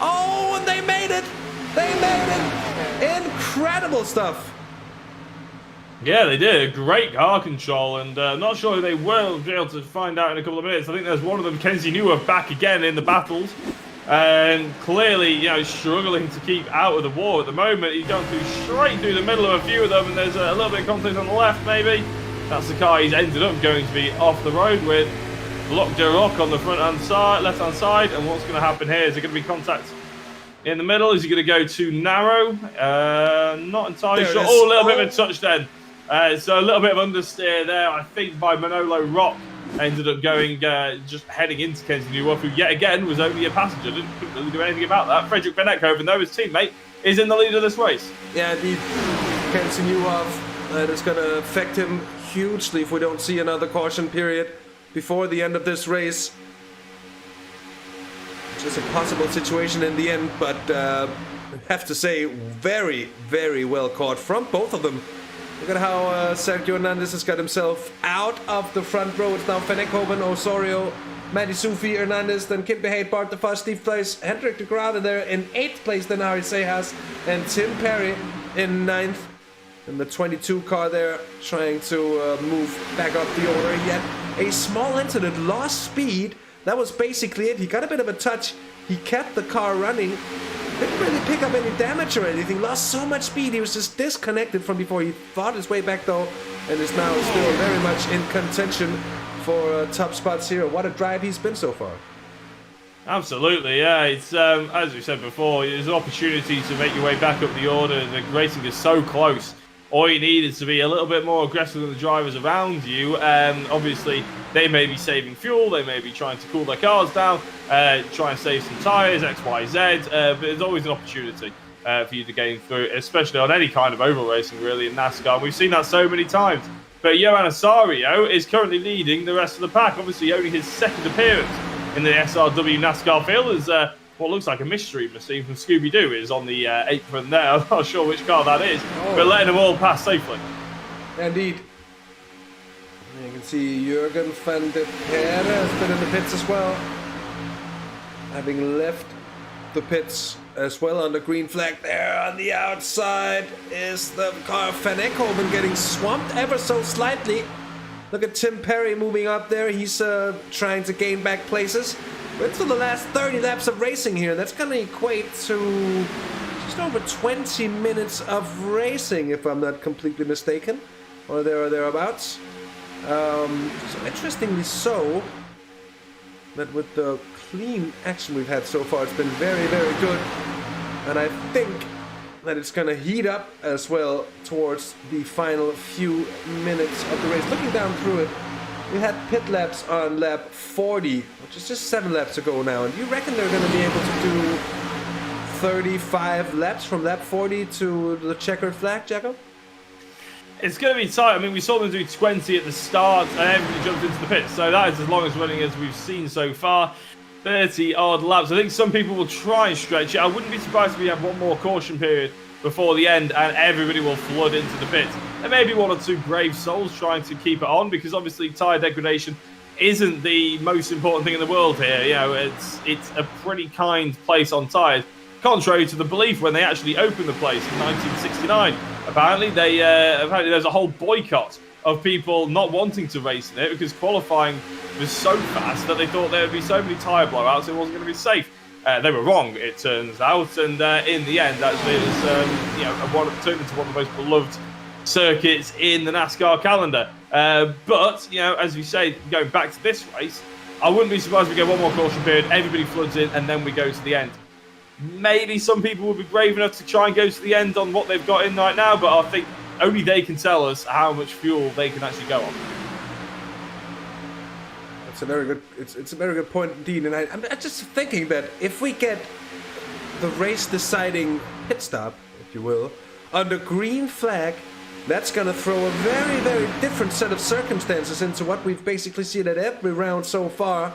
Oh, and they made it. They made it. Incredible stuff. Yeah, they did. Great car control, and not sure who they will be able to find out in a couple of minutes. I think there's one of them, Kenzie Newer, back again in the battles. And clearly, you know, struggling to keep out of the war at the moment. He's going straight through the middle of a few of them, and there's a little bit of contact on the left, maybe. That's the car he's ended up going to be off the road with. Block de Rock on the front-hand side, left-hand side, and what's going to happen here? Is there going to be contact in the middle? Is he going to go too narrow? Not entirely sure. Oh, a little bit of a touch then. So a little bit of understeer there, I think, by Manolo Rock. Ended up going, just heading into Kenzie Newer, who yet again was only a passenger. Couldn't really do anything about that. Frederick Van Eekhoven, though, his teammate, is in the lead of this race. Yeah, indeed. Kenzie Newer, that is going to affect him hugely if we don't see another caution period before the end of this race. Just a possible situation in the end, but I have to say, very, very well caught from both of them. Look at how Sergio Hernandez has got himself out of the front row. It's now Van Eekhoven, Osorio, Matty Sufi, Hernandez, then Kim Behate, Bart de Vos, Steve Kleiss, Hendrik de Grade there in 8th place, then Harry Sejas, and Tim Perry in 9th. And the 22 car there trying to move back up the order. Yet a small incident, lost speed. That was basically it. He got a bit of a touch. He kept the car running. Didn't really pick up any damage or anything. Lost so much speed. He was just disconnected from before. He fought his way back though, and is now still very much in contention for top spots here. What a drive he's been so far. Absolutely, yeah. It's as we said before, there's an opportunity to make your way back up the order. The racing is so close. All you need is to be a little bit more aggressive than the drivers around you. Obviously, they may be saving fuel, they may be trying to cool their cars down, try and save some tyres, X, Y, Z, but there's always an opportunity for you to gain through, especially on any kind of oval racing, really, in NASCAR. And we've seen that so many times. But Johan Osorio is currently leading the rest of the pack. Obviously, only his second appearance in the SRW NASCAR field is what looks like a mystery machine from Scooby-Doo is on the apron there. I'm not sure which car that is, but letting them all pass safely. Indeed. You can see Jürgen van der Perre has been in the pits as well. Having left the pits as well on the green flag there on the outside is the car of Van Eekhoven getting swamped ever so slightly. Look at Tim Perry moving up there. He's trying to gain back places. We're into the last 30 laps of racing here. That's going to equate to just over 20 minutes of racing, if I'm not completely mistaken, or there or thereabouts. So interestingly so, that with the clean action we've had so far, it's been very, very good. And I think that it's going to heat up as well towards the final few minutes of the race. Looking down through it, we had pit laps on lap 40, which is just 7 laps to go now. And do you reckon they're going to be able to do 35 laps from lap 40 to the checkered flag, Jacko? It's going to be tight. I mean, we saw them do 20 at the start and everybody jumped into the pits. So that is as long as running as we've seen so far. 30 odd laps. I think some people will try and stretch it. I wouldn't be surprised if we have one more caution period before the end and everybody will flood into the pits. There may be one or two brave souls trying to keep it on because obviously tyre degradation isn't the most important thing in the world here. You know, it's a pretty kind place on tyres, contrary to the belief when they actually opened the place in 1969. Apparently there's a whole boycott of people not wanting to race in it because qualifying was so fast that they thought there would be so many tyre blowouts it wasn't going to be safe. They were wrong, it turns out, and in the end, actually, it was turned into one of the most beloved circuits in the NASCAR calendar. But as you say, going back to this race, I wouldn't be surprised if we get one more caution period, everybody floods in, and then we go to the end. Maybe some people will be brave enough to try and go to the end on what they've got in right now, but I think only they can tell us how much fuel they can actually go on. It's a very good. It's a very good point indeed, and I'm just thinking that if we get the race deciding pit stop, if you will, under green flag, that's going to throw a very, very different set of circumstances into what we've basically seen at every round so far.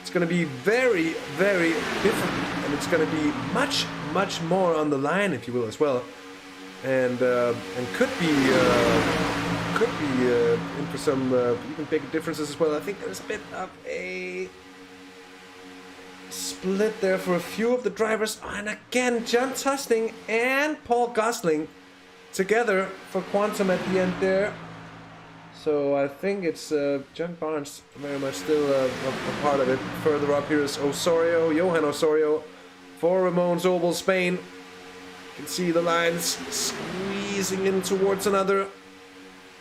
It's going to be very, very different, and it's going to be much, much more on the line, if you will, as well, and could be in for some even bigger differences as well. I think there's a bit of a split there for a few of the drivers, and again, John Tusting and Paul Gosling together for Quantum at the end there. So I think it's John Barnes very much still a part of it. Further up here is Johan Osorio for Ramon's Oval Spain. You can see the lines squeezing in towards another.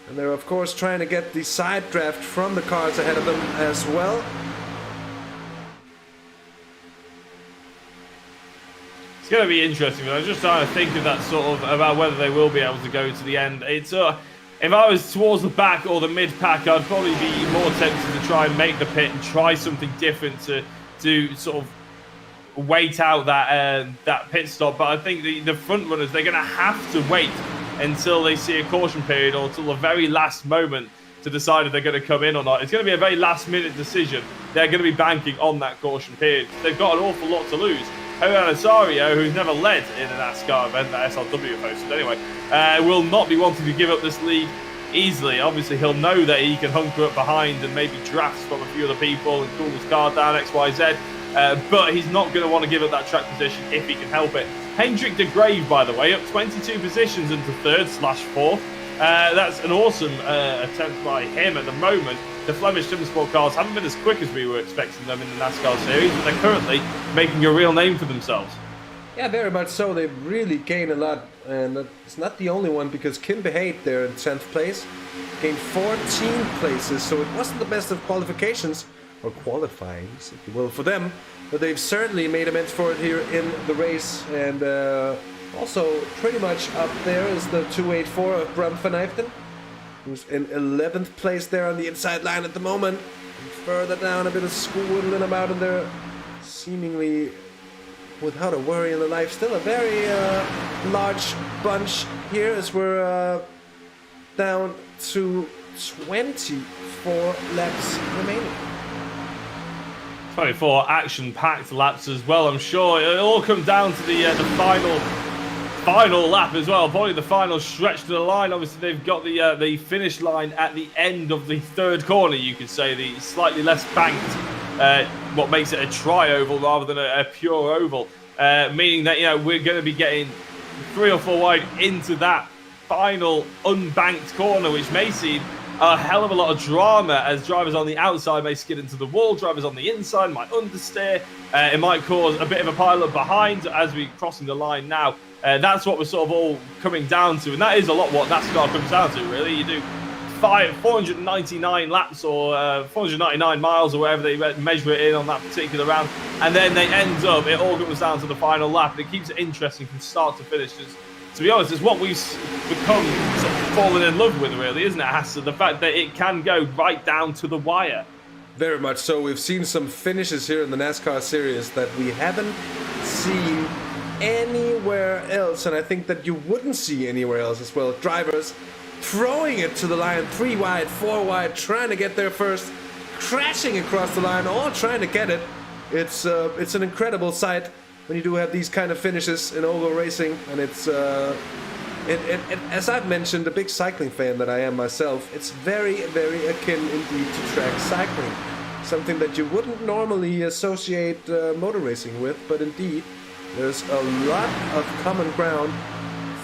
And they're of course trying to get the side draft from the cars ahead of them as well. It's going to be interesting, but I'm just trying to think of that sort of about whether they will be able to go to the end. It's if I was towards the back or the mid pack, I'd probably be more tempted to try and make the pit and try something different to sort of wait out that pit stop. But I think the front runners, they're going to have to wait until they see a caution period or until the very last moment to decide if they're going to come in or not. It's going to be a very last minute decision. They're going to be banking on that caution period. They've got an awful lot to lose. Johan Osorio, who's never led in an NASCAR event that SRW hosted anyway, will not be wanting to give up this lead easily. Obviously, he'll know that he can hunker up behind and maybe drafts from a few other people and cool his car down, XYZ. But he's not going to want to give up that track position if he can help it. Hendrik de Grave, by the way, up 22 positions into 3rd/4th. That's an awesome attempt by him at the moment. The Flemish Simsport cars haven't been as quick as we were expecting them in the NASCAR Series, but they're currently making a real name for themselves. Yeah, very much so. They've really gained a lot, and it's not the only one because Kim Behate there in 10th place gained 14 places, so it wasn't the best of qualifications, or qualifyings, if you will, for them, but they've certainly made amends for it here in the race. And also pretty much up there is the 284 of Bram van Eyften, who's in 11th place there on the inside line at the moment. And further down, a bit of squabbling about in there, seemingly without a worry in their life. Still a very large bunch here as we're down to 24 laps remaining. 24 action-packed laps as well, I'm sure. It'll all come down to the final lap as well. Probably the final stretch to the line. Obviously, they've got the finish line at the end of the 3rd corner, you could say. The slightly less banked, what makes it a tri-oval rather than a pure oval. Meaning that, we're going to be getting 3 or 4 wide into that final unbanked corner, which may seem a hell of a lot of drama as drivers on the outside may skid into the wall, drivers on the inside might understeer. It might cause a bit of a pile-up behind as we're crossing the line now. That's what we're sort of all coming down to, and that is a lot what NASCAR comes down to, really. You do 499 laps or 499 miles or whatever they measure it in on that particular round, and then they end up, it all comes down to the final lap, and it keeps it interesting from start to finish. To be honest, it's what we've become sort of fallen in love with, really, isn't it, Hasse? The fact that it can go right down to the wire. Very much so. We've seen some finishes here in the NASCAR Series that we haven't seen anywhere else, and I think that you wouldn't see anywhere else as well. Drivers throwing it to the line, 3 wide, 4 wide, trying to get there first, crashing across the line, all trying to get it. It's an incredible sight when you do have these kind of finishes in oval racing, and it's as I've mentioned, a big cycling fan that I am myself, it's very, very akin indeed to track cycling. Something that you wouldn't normally associate motor racing with, but indeed, there's a lot of common ground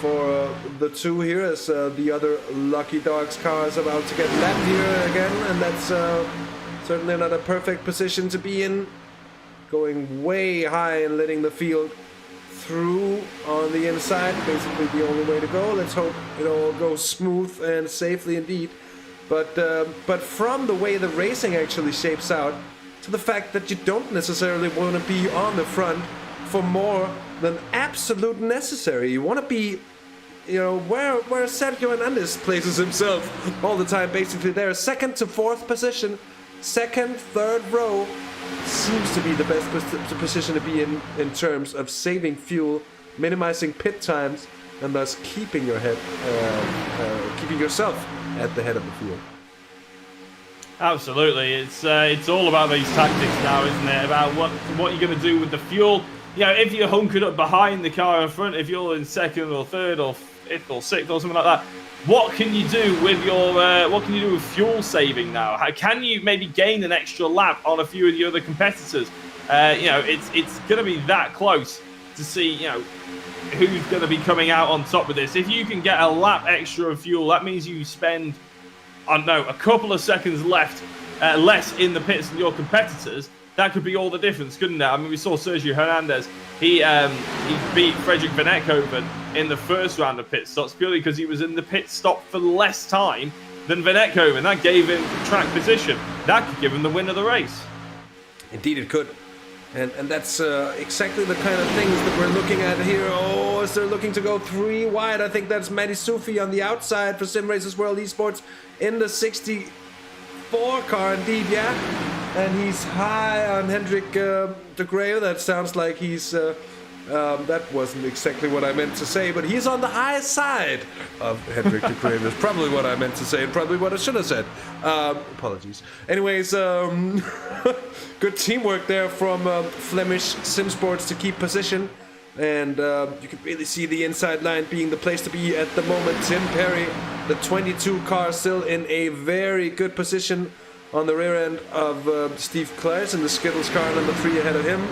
for the two here, as the other Lucky Dogs car is about to get lapped here again, and that's certainly not a perfect position to be in. Going way high and letting the field through on the inside, basically the only way to go. Let's hope it all goes smooth and safely indeed. But from the way the racing actually shapes out, to the fact that you don't necessarily want to be on the front for more than absolute necessary. You want to be, you know, where Sergio Hernandez places himself all the time, basically there. Second to fourth position, second, third row seems to be the best position to be in terms of saving fuel, minimizing pit times, and thus keeping your head, keeping yourself at the head of the field. Absolutely, it's all about these tactics now, isn't it? About what you're going to do with the fuel. You know, if you're hunkered up behind the car in front, if you're in second or third or fifth or sixth or something like that, what can you do with your fuel saving now? How can you maybe gain an extra lap on a few of the other competitors? You know, it's going to be that close to see, you know, who's going to be coming out on top with this. If you can get a lap extra of fuel, that means you spend, I don't know, a couple of seconds less in the pits than your competitors. That could be all the difference, couldn't it? I mean, we saw Sergio Hernandez. He beat Frederick Van Ekhoven in the first round of pit stops purely because he was in the pit stop for less time than Van Ekhoven. That gave him track position. That could give him the win of the race. Indeed it could. And that's exactly the kind of things that we're looking at here. Oh, as they're looking to go 3 wide. I think that's Matty Sufi on the outside for Simracersworld Esports in the 64 car, indeed, yeah. And he's high on Hendrik de Greve. That sounds like he's... that wasn't exactly what I meant to say, but he's on the high side of Hendrik de Greve. Is probably what I meant to say and probably what I should have said. Apologies. Anyways, good teamwork there from Flemish Simsports to keep position. And you can really see the inside line being the place to be at the moment. Tim Perry, the 22 car, still in a very good position on the rear end of Steve Claes in the Skittles car, number 3 ahead of him.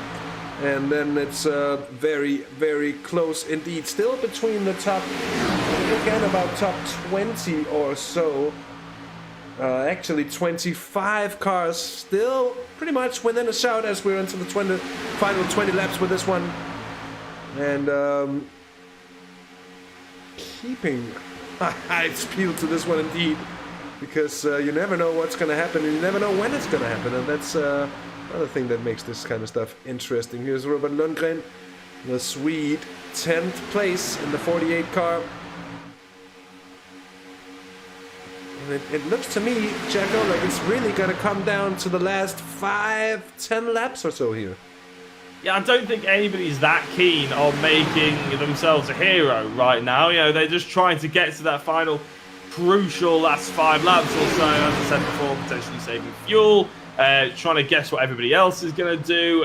And then it's very, very close indeed. Still between the top, again, about top 20 or so. Actually, 25 cars still pretty much within a shout as we're into the final 20 laps with this one. And keeping a high speed to this one indeed. Because you never know what's going to happen, and you never know when it's going to happen, and that's another thing that makes this kind of stuff interesting. Here's Robert Lundgren, the Swede, 10th place in the 48 car. And it looks to me, Jacko, like it's really going to come down to the last 5-10 laps or so here. Yeah, I don't think anybody's that keen on making themselves a hero right now. You know, they're just trying to get to that final crucial last 5 laps or so, as I said before, potentially saving fuel, trying to guess what everybody else is going to do.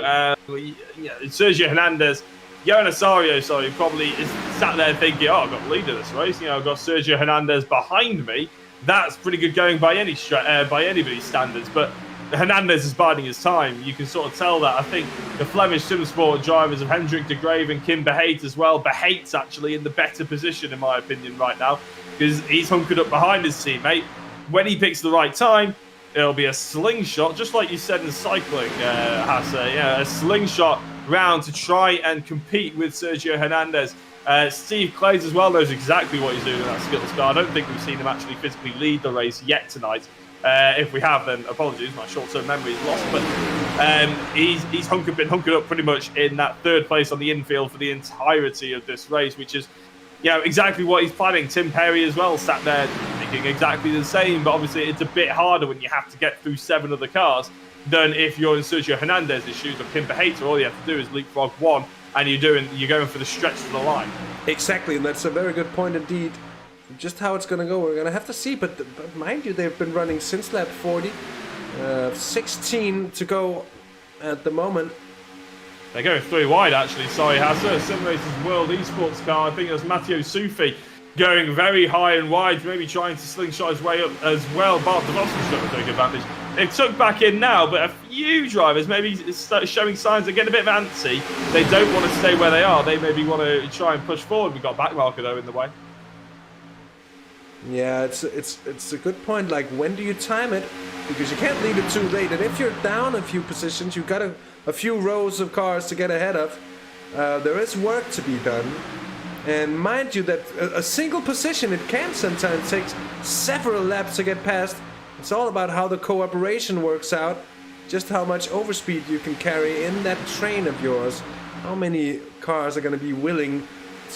Sergio Hernandez, Johan Asario, probably is sat there thinking, oh, I've got the lead of this race. You know, I've got Sergio Hernandez behind me. That's pretty good going by anybody's standards, but Hernandez is biding his time. You can sort of tell that. I think the Flemish Simsport drivers of Hendrik de Greve and Kim Behate as well. Behate's actually in the better position, in my opinion, right now, because he's hunkered up behind his teammate. when he picks the right time, it'll be a slingshot, just like you said in cycling, Hasse. Yeah, a slingshot round to try and compete with Sergio Hernandez. Steve Clays as well knows exactly what he's doing in that skills car. I don't think we've seen him actually physically lead the race yet tonight. If we have, then apologies, my short-term memory is lost. But he's been hunkered up pretty much in that third place on the infield for the entirety of this race, which is, you know, exactly what he's planning. Tim Perry as well sat there thinking exactly the same, but obviously it's a bit harder when you have to get through 7 other cars than if you're in Sergio Hernandez's shoes or Kim Beheta. All you have to do is leapfrog 1, and you're going for the stretch to the line. Exactly, and that's a very good point indeed. Just how it's going to go, we're going to have to see. But mind you, they've been running since lap 40. 16 to go at the moment. They're going 3 wide, actually. Sorry, Hasse. Simracersworld esports car. I think it was Matteo Sufi going very high and wide, maybe trying to slingshot his way up as well. Bart DeVos's going to take advantage. They've took back in now, but a few drivers maybe showing signs of getting a bit antsy. They don't want to stay where they are. They maybe want to try and push forward. We've got backmarker, though, in the way. Yeah, it's a good point. Like, when do you time it? Because you can't leave it too late. And if you're down a few positions, you've got a few rows of cars to get ahead of. There is work to be done. And mind you that a single position, it can sometimes take several laps to get past. It's all about how the cooperation works out. Just how much overspeed you can carry in that train of yours. How many cars are going to be willing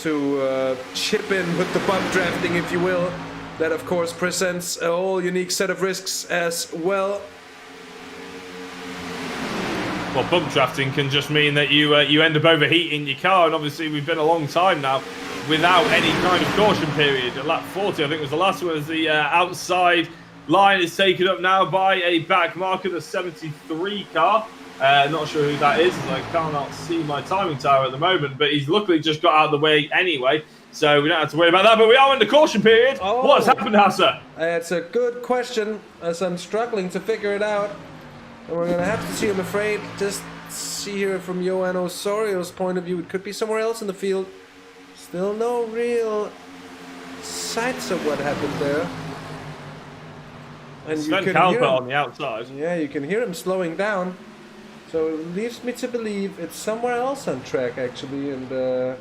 to chip in with the bump drafting, if you will. That, of course, presents a whole unique set of risks as well. Well, bump drafting can just mean that you end up overheating your car, and obviously we've been a long time now without any kind of caution period. At lap 40, I think was the last one, as the outside line is taken up now by a back marker, the 73 car. Not sure who that is, as I cannot see my timing tower at the moment, but he's luckily just got out of the way anyway, so we don't have to worry about that. But we are in the caution period. Oh. What's happened, Hasse? It's a good question, as I'm struggling to figure it out. And we're going to have to see, I'm afraid, just see here from Johan Osorio's point of view. It could be somewhere else in the field. Still no real sights of what happened there. And Sven you can hear him on the outside. Yeah, you can hear him slowing down. So it leaves me to believe it's somewhere else on track, actually. And we're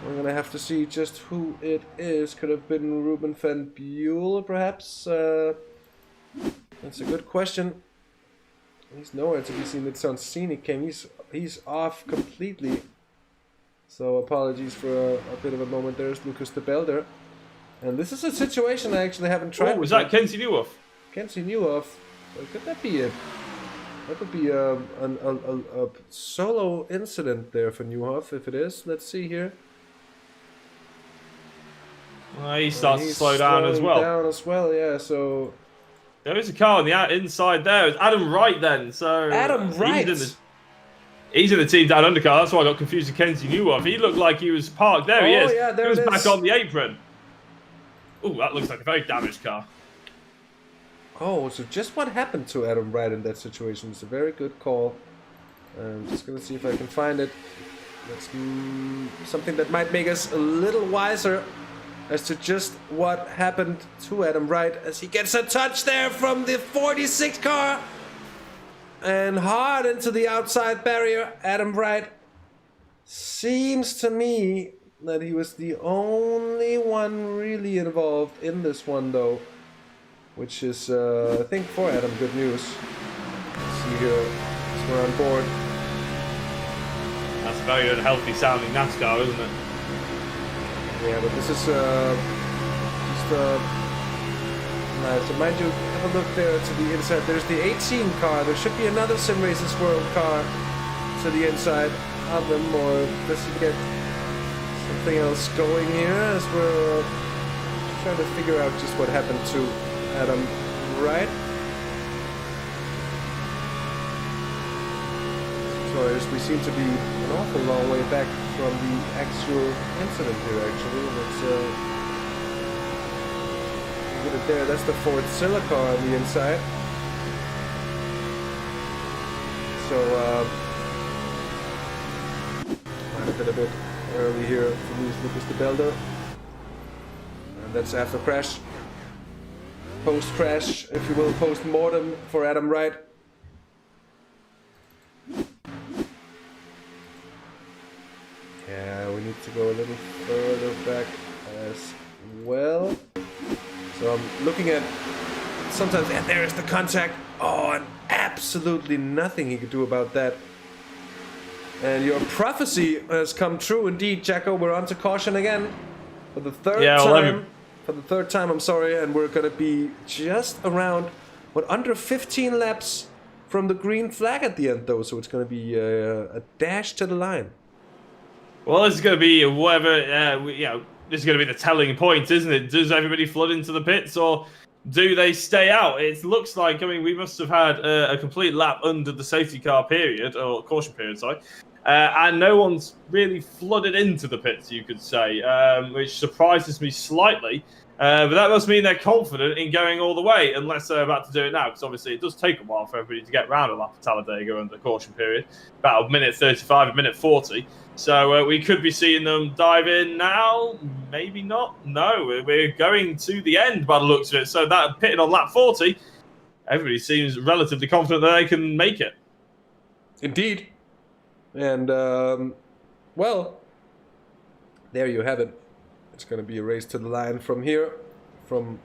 going to have to see just who it is. Could have been Ruben van Buell, perhaps. That's a good question. He's nowhere to be seen. It's on scenic cam. He's off completely. So apologies for a bit of a moment. There's Lucas de Belder. And this is a situation I actually haven't tried. Oh, was that Kenzie Newhoff? Kenzie Newhoff. Could that be it? That could be a solo incident there for Newhoff. If it is, let's see here. He starts to slow down as well. Down as well, yeah. So there is a car on the inside there. It's Adam Wright then. So Adam Wright. He's in the team down undercar. That's why I got confused with Kenzie Newhoff. He looked like he was parked. There he is. Yeah, there he was back on the apron. Oh, that looks like a very damaged car. Oh, so just what happened to Adam Wright in that situation? It's a very good call. I'm just going to see if I can find it. That's something that might make us a little wiser as to just what happened to Adam Wright as he gets a touch there from the 46 car and hard into the outside barrier. Adam Wright, seems to me that he was the only one really involved in this one, though, which is I think for Adam good news. Let's see here, so we're on board. That's a very unhealthy sounding NASCAR, isn't it? Yeah, but this is just nice. So mind you, have a look there to the inside. There's the 18 car. There should be another Simracersworld car to the inside of them, or does he get something else going here as we're trying to figure out just what happened to Adam Wright. So we seem to be an awful long way back from the actual incident here, actually. Let's get it there. That's the Ford Silla car on the inside. So, might have been a bit early here for Lucas de Belder. And that's after crash. post-crash, if you will, post-mortem for Adam Wright. Yeah, we need to go a little further back as well. So I'm looking at sometimes, and there's the contact. Oh, and absolutely nothing he could do about that. And your prophecy has come true indeed, Jacko. We're on to caution again for the third time. For the third time, I'm sorry, and we're gonna be just around, under 15 laps from the green flag at the end, though. So it's gonna be a dash to the line. Well, this is going to be whatever, this is going to be the telling point, isn't it? Does everybody flood into the pits, or do they stay out? It looks like, I mean, we must have had a complete lap under the safety car period, or caution period, sorry. And no one's really flooded into the pits, you could say, which surprises me slightly. But that must mean they're confident in going all the way, unless they're about to do it now, because obviously it does take a while for everybody to get round a lap of Talladega under the caution period, about a minute 35, a minute 40. So we could be seeing them dive in now, maybe not. No, we're going to the end by the looks of it. So that pitting on lap 40, everybody seems relatively confident that they can make it. Indeed. And, well, there you have it. It's going to be a race to the line from here, from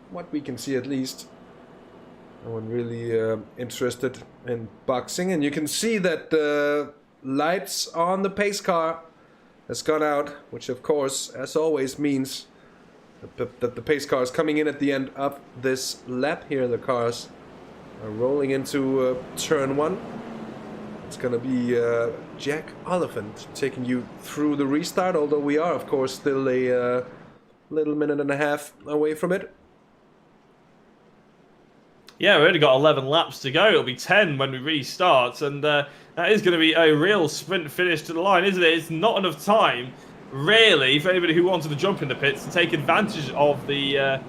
what we can see at least. No one really interested in boxing. And you can see that the lights on the pace car has gone out, which of course, as always, means that the pace car is coming in at the end of this lap here. The cars are rolling into turn 1. It's going to be Jack Oliphant taking you through the restart, although we are, of course, still a little minute and a half away from it. Yeah, we've only got 11 laps to go. It'll be 10 when we restart, and that is going to be a real sprint finish to the line, isn't it? It's not enough time, really, for anybody who wanted to jump in the pits to take advantage of the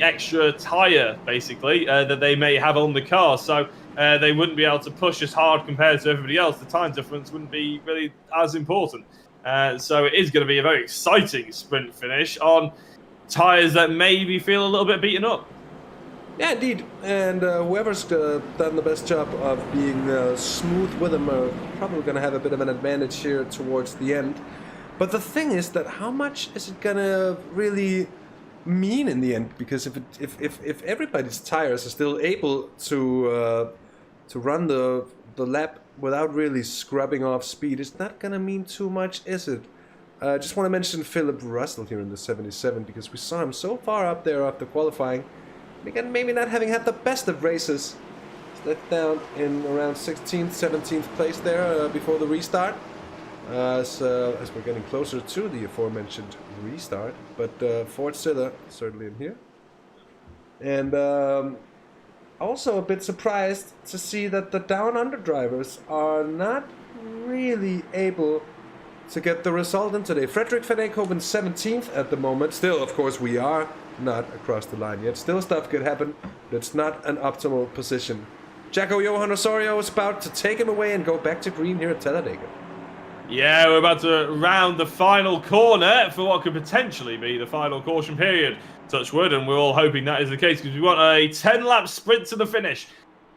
extra tyre, basically, that they may have on the car. So they wouldn't be able to push as hard compared to everybody else. The time difference wouldn't be really as important. So it is going to be a very exciting sprint finish on tyres that maybe feel a little bit beaten up. Yeah, indeed. And whoever's done the best job of being smooth with them are probably going to have a bit of an advantage here towards the end. But the thing is that how much is it going to really mean in the end? Because if everybody's tires are still able to run the lap without really scrubbing off speed, it's not going to mean too much, is it? I just want to mention Philip Russell here in the 77, because we saw him so far up there after qualifying. Again, maybe not having had the best of races. Left down in around 16th, 17th place there before the restart. As we're getting closer to the aforementioned restart. But Ford Silla certainly in here. And also a bit surprised to see that the down under drivers are not really able to get the result in today. Frederik van Eekhoven 17th at the moment. Still, of course, we are not across the line yet. Still stuff could happen, but it's not an optimal position. Jacko Johan Osorio is about to take him away and go back to green here at Talladega. Yeah, we're about to round the final corner for what could potentially be the final caution period. Touch wood, and we're all hoping that is the case, because we want a 10-lap sprint to the finish.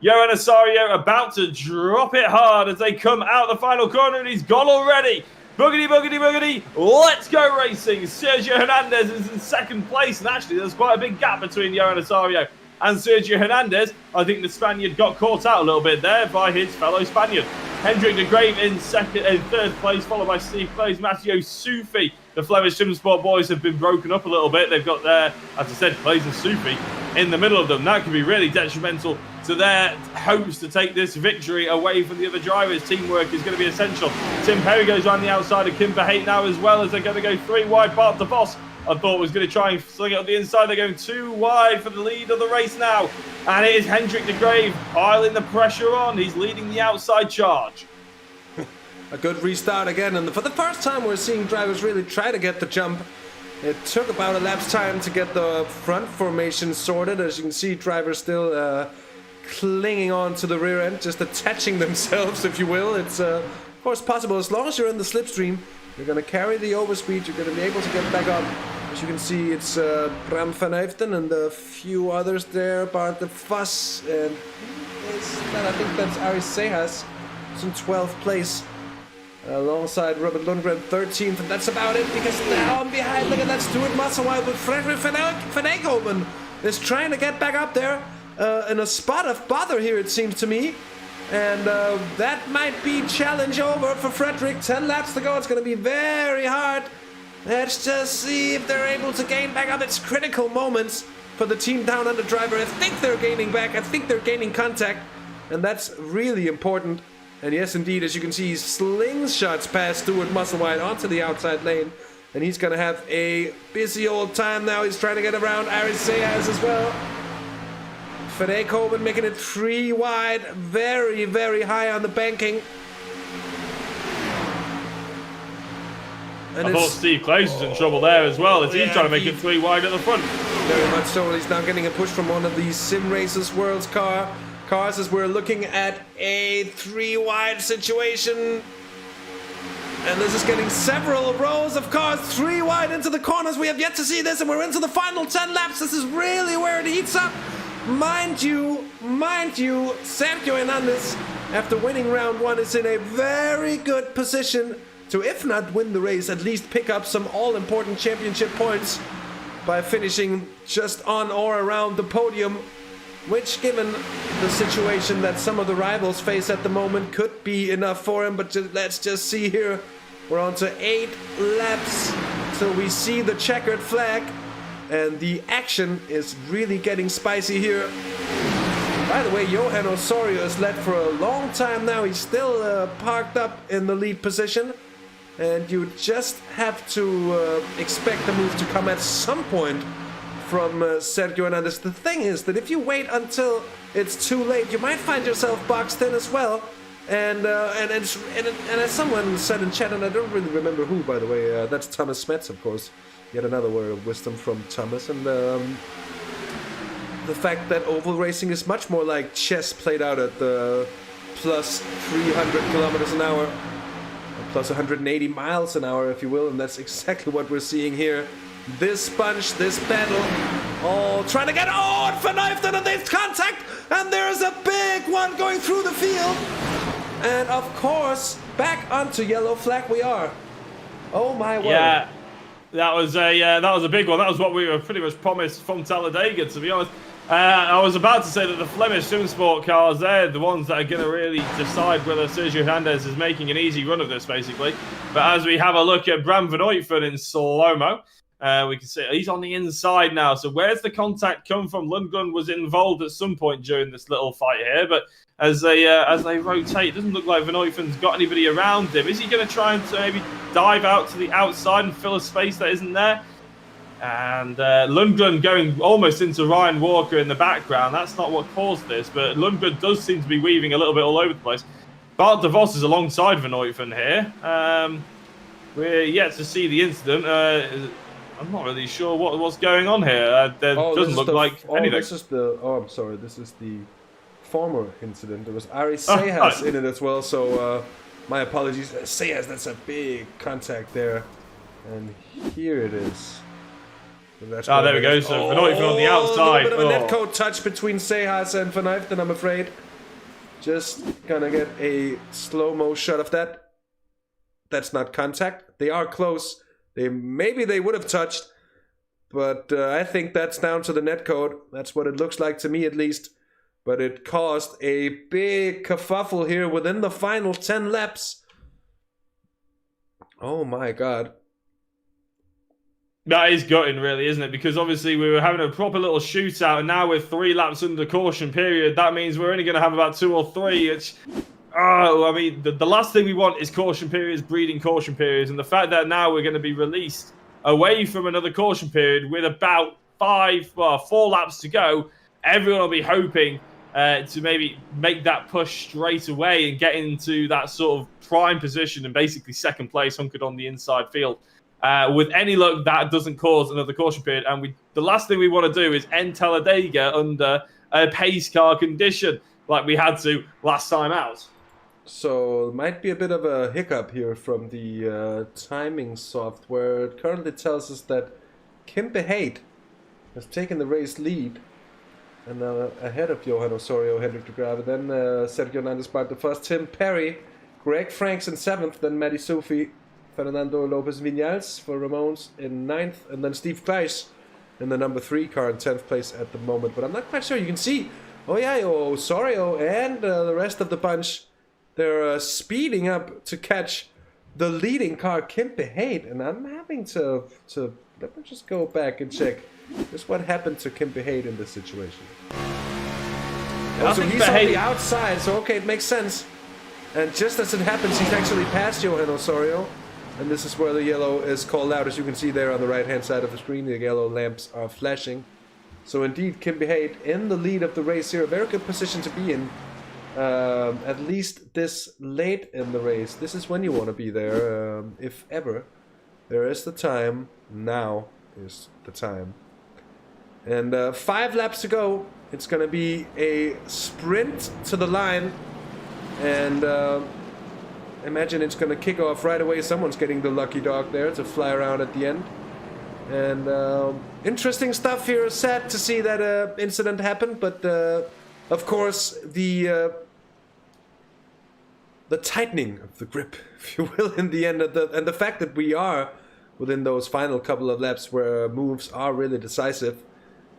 Johan Osorio about to drop it hard as they come out the final corner, and he's gone already. Boogity, boogity, boogity. Let's go racing. Sergio Hernandez is in second place. And actually, there's quite a big gap between Johan Osorio and Sergio Hernandez. I think the Spaniard got caught out a little bit there by his fellow Spaniard. Hendrik de Graaf in third place, followed by Steve Clays, Matteo Sufi. The Flemish Sim Sport boys have been broken up a little bit. They've got their, as I said, Clays and Sufi in the middle of them. That could be really detrimental to their hopes to take this victory away from the other drivers. Teamwork is going to be essential. Tim Perry goes around the outside of Kim Verheijen now, as well as they're going to go 3 wide. Bart de Vos, I thought, was going to try and sling it up the inside. They're going 2 wide for the lead of the race now. And it is Hendrik de Graaf piling the pressure on. He's leading the outside charge. A good restart again, and for the first time we're seeing drivers really try to get the jump. It took about a lap's time to get the front formation sorted. As you can see, drivers still clinging on to the rear end, just attaching themselves, if you will. It's of course possible. As long as you're in the slipstream, you're going to carry the overspeed, you're going to be able to get back up As you can see, it's Bram van Eyften and a few others there, Bart de Vos, and I think that's Arie Sejas. It's in 12th place. Alongside Robert Lundgren, 13th, and that's about it, because now I'm behind. Look at that, Stuart Musselwhite with Frederick van Eyckhoven is trying to get back up there in a spot of bother here, it seems to me. And that might be challenge over for Frederick. 10 laps to go. It's going to be very hard. Let's just see if they're able to gain back up. It's critical moments for the team down under driver. I think they're gaining back. I think they're gaining contact. And that's really important. And yes, indeed, as you can see, he slingshots past Stuart Musselwhite onto the outside lane. And he's going to have a busy old time now. He's trying to get around Arie Sejas as well. Van Eyckhoven making it 3 wide. Very, very high on the banking. And I thought Steve Claes was in trouble there as well, as he's trying to make it 3 wide at the front. Very much so. He's now getting a push from one of these Simracersworld's cars as we're looking at a 3 wide situation. And this is getting several rows of cars 3 wide into the corners. We have yet to see this, and we're into the final 10 laps. This is really where it heats up. Mind you, Sergio Hernandez, after winning round 1, is in a very good position to, if not win the race, at least pick up some all-important championship points by finishing just on or around the podium, which, given the situation that some of the rivals face at the moment, could be enough for him. But let's just see here. We're on to 8 laps till we see the checkered flag. And the action is really getting spicy here. By the way, Johan Osorio has led for a long time now. He's still parked up in the lead position. And you just have to expect the move to come at some point from Sergio Hernandez. The thing is that if you wait until it's too late, you might find yourself boxed in as well. And as someone said in chat, and I don't really remember who, by the way, that's Thomas Smets, of course. Yet another word of wisdom from Thomas. And the fact that oval racing is much more like chess played out at the plus 300 kilometers an hour. Plus 180 miles an hour, if you will. And that's exactly what we're seeing here. This bunch, this battle, all trying to get on Van Eyften, and there's contact, and there's a big one going through the field. And of course, back onto yellow flag we are. Oh my word. Yeah, that was a big one. That was what we were pretty much promised from Talladega, to be honest. I was about to say that the Flemish Sim Sport cars, they're the ones that are going to really decide whether Sergio Hernandez is making an easy run of this, basically. But as we have a look at Bram van Eyften in slow-mo, we can see he's on the inside now. So where's the contact come from? Lundgren was involved at some point during this little fight here, but as they rotate, it doesn't look like Van Eyften's got anybody around him. Is he going to try and maybe dive out to the outside and fill a space that isn't there? And Lundgren going almost into Ryan Walker in the background. That's not what caused this, but Lundgren does seem to be weaving a little bit all over the place. Bart de Vos is alongside Van Eyften here. We're yet to see the incident. I'm not really sure what's going on here. There doesn't look like anything. This is I'm sorry. This is the former incident. There was Arie Sejas in it as well. So my apologies. Sejas, that's a big contact there. And here it is. So there we go. So Van Eyften on the outside. A little bit of a netcode touch between Sejas and Van Eyften, I'm afraid. Just gonna get a slow-mo shot of that. That's not contact. They are close. Maybe they would have touched, but I think that's down to the netcode. That's what it looks like to me, at least. But it caused a big kerfuffle here within the final 10 laps. Oh my god. That is gutting, really, isn't it? Because obviously we were having a proper little shootout, and now with 3 laps under caution period, that means we're only going to have about 2 or 3. It's, I mean, the last thing we want is caution periods, breeding caution periods, and the fact that now we're going to be released away from another caution period with about 4 laps to go, everyone will be hoping to maybe make that push straight away and get into that sort of prime position and basically second place hunkered on the inside field. With any luck, that doesn't cause another caution period. And the last thing we want to do is end Talladega under a pace car condition like we had to last time out. So it might be a bit of a hiccup here from the timing software. It currently tells us that Kimpe Haight has taken the race lead. And ahead of Johan Osorio, Hendrik de Graaf, then Sergio Hernandez Bart the first, Tim Perry, Greg Franks in 7th, then Matty Sufi, Fernando Lopez Vinales for Ramones in 9th, and then Steve Kleiss in the number 3 car in 10th place at the moment. But I'm not quite sure. You can see, oh yeah, Osorio and the rest of the bunch, they're speeding up to catch the leading car, Kimpe Haight, and I'm having to let me just go back and check just what happened to Kimpe Haight in this situation. Oh, so he's on the outside, so okay, it makes sense. And just as it happens, he's actually past Johan Osorio. And this is where the yellow is called out. As you can see there on the right-hand side of the screen, the yellow lamps are flashing. So indeed, Kimpe Haight in the lead of the race here. A very good position to be in. At least this late in the race. This is when you want to be there, if ever. There is the time. Now is the time. And 5 laps to go. It's going to be a sprint to the line. And imagine it's going to kick off right away. Someone's getting the lucky dog there to fly around at the end. And interesting stuff here. Sad to see that incident happen. But of course, the tightening of the grip, if you will, in the end. And the fact that we are within those final couple of laps where moves are really decisive.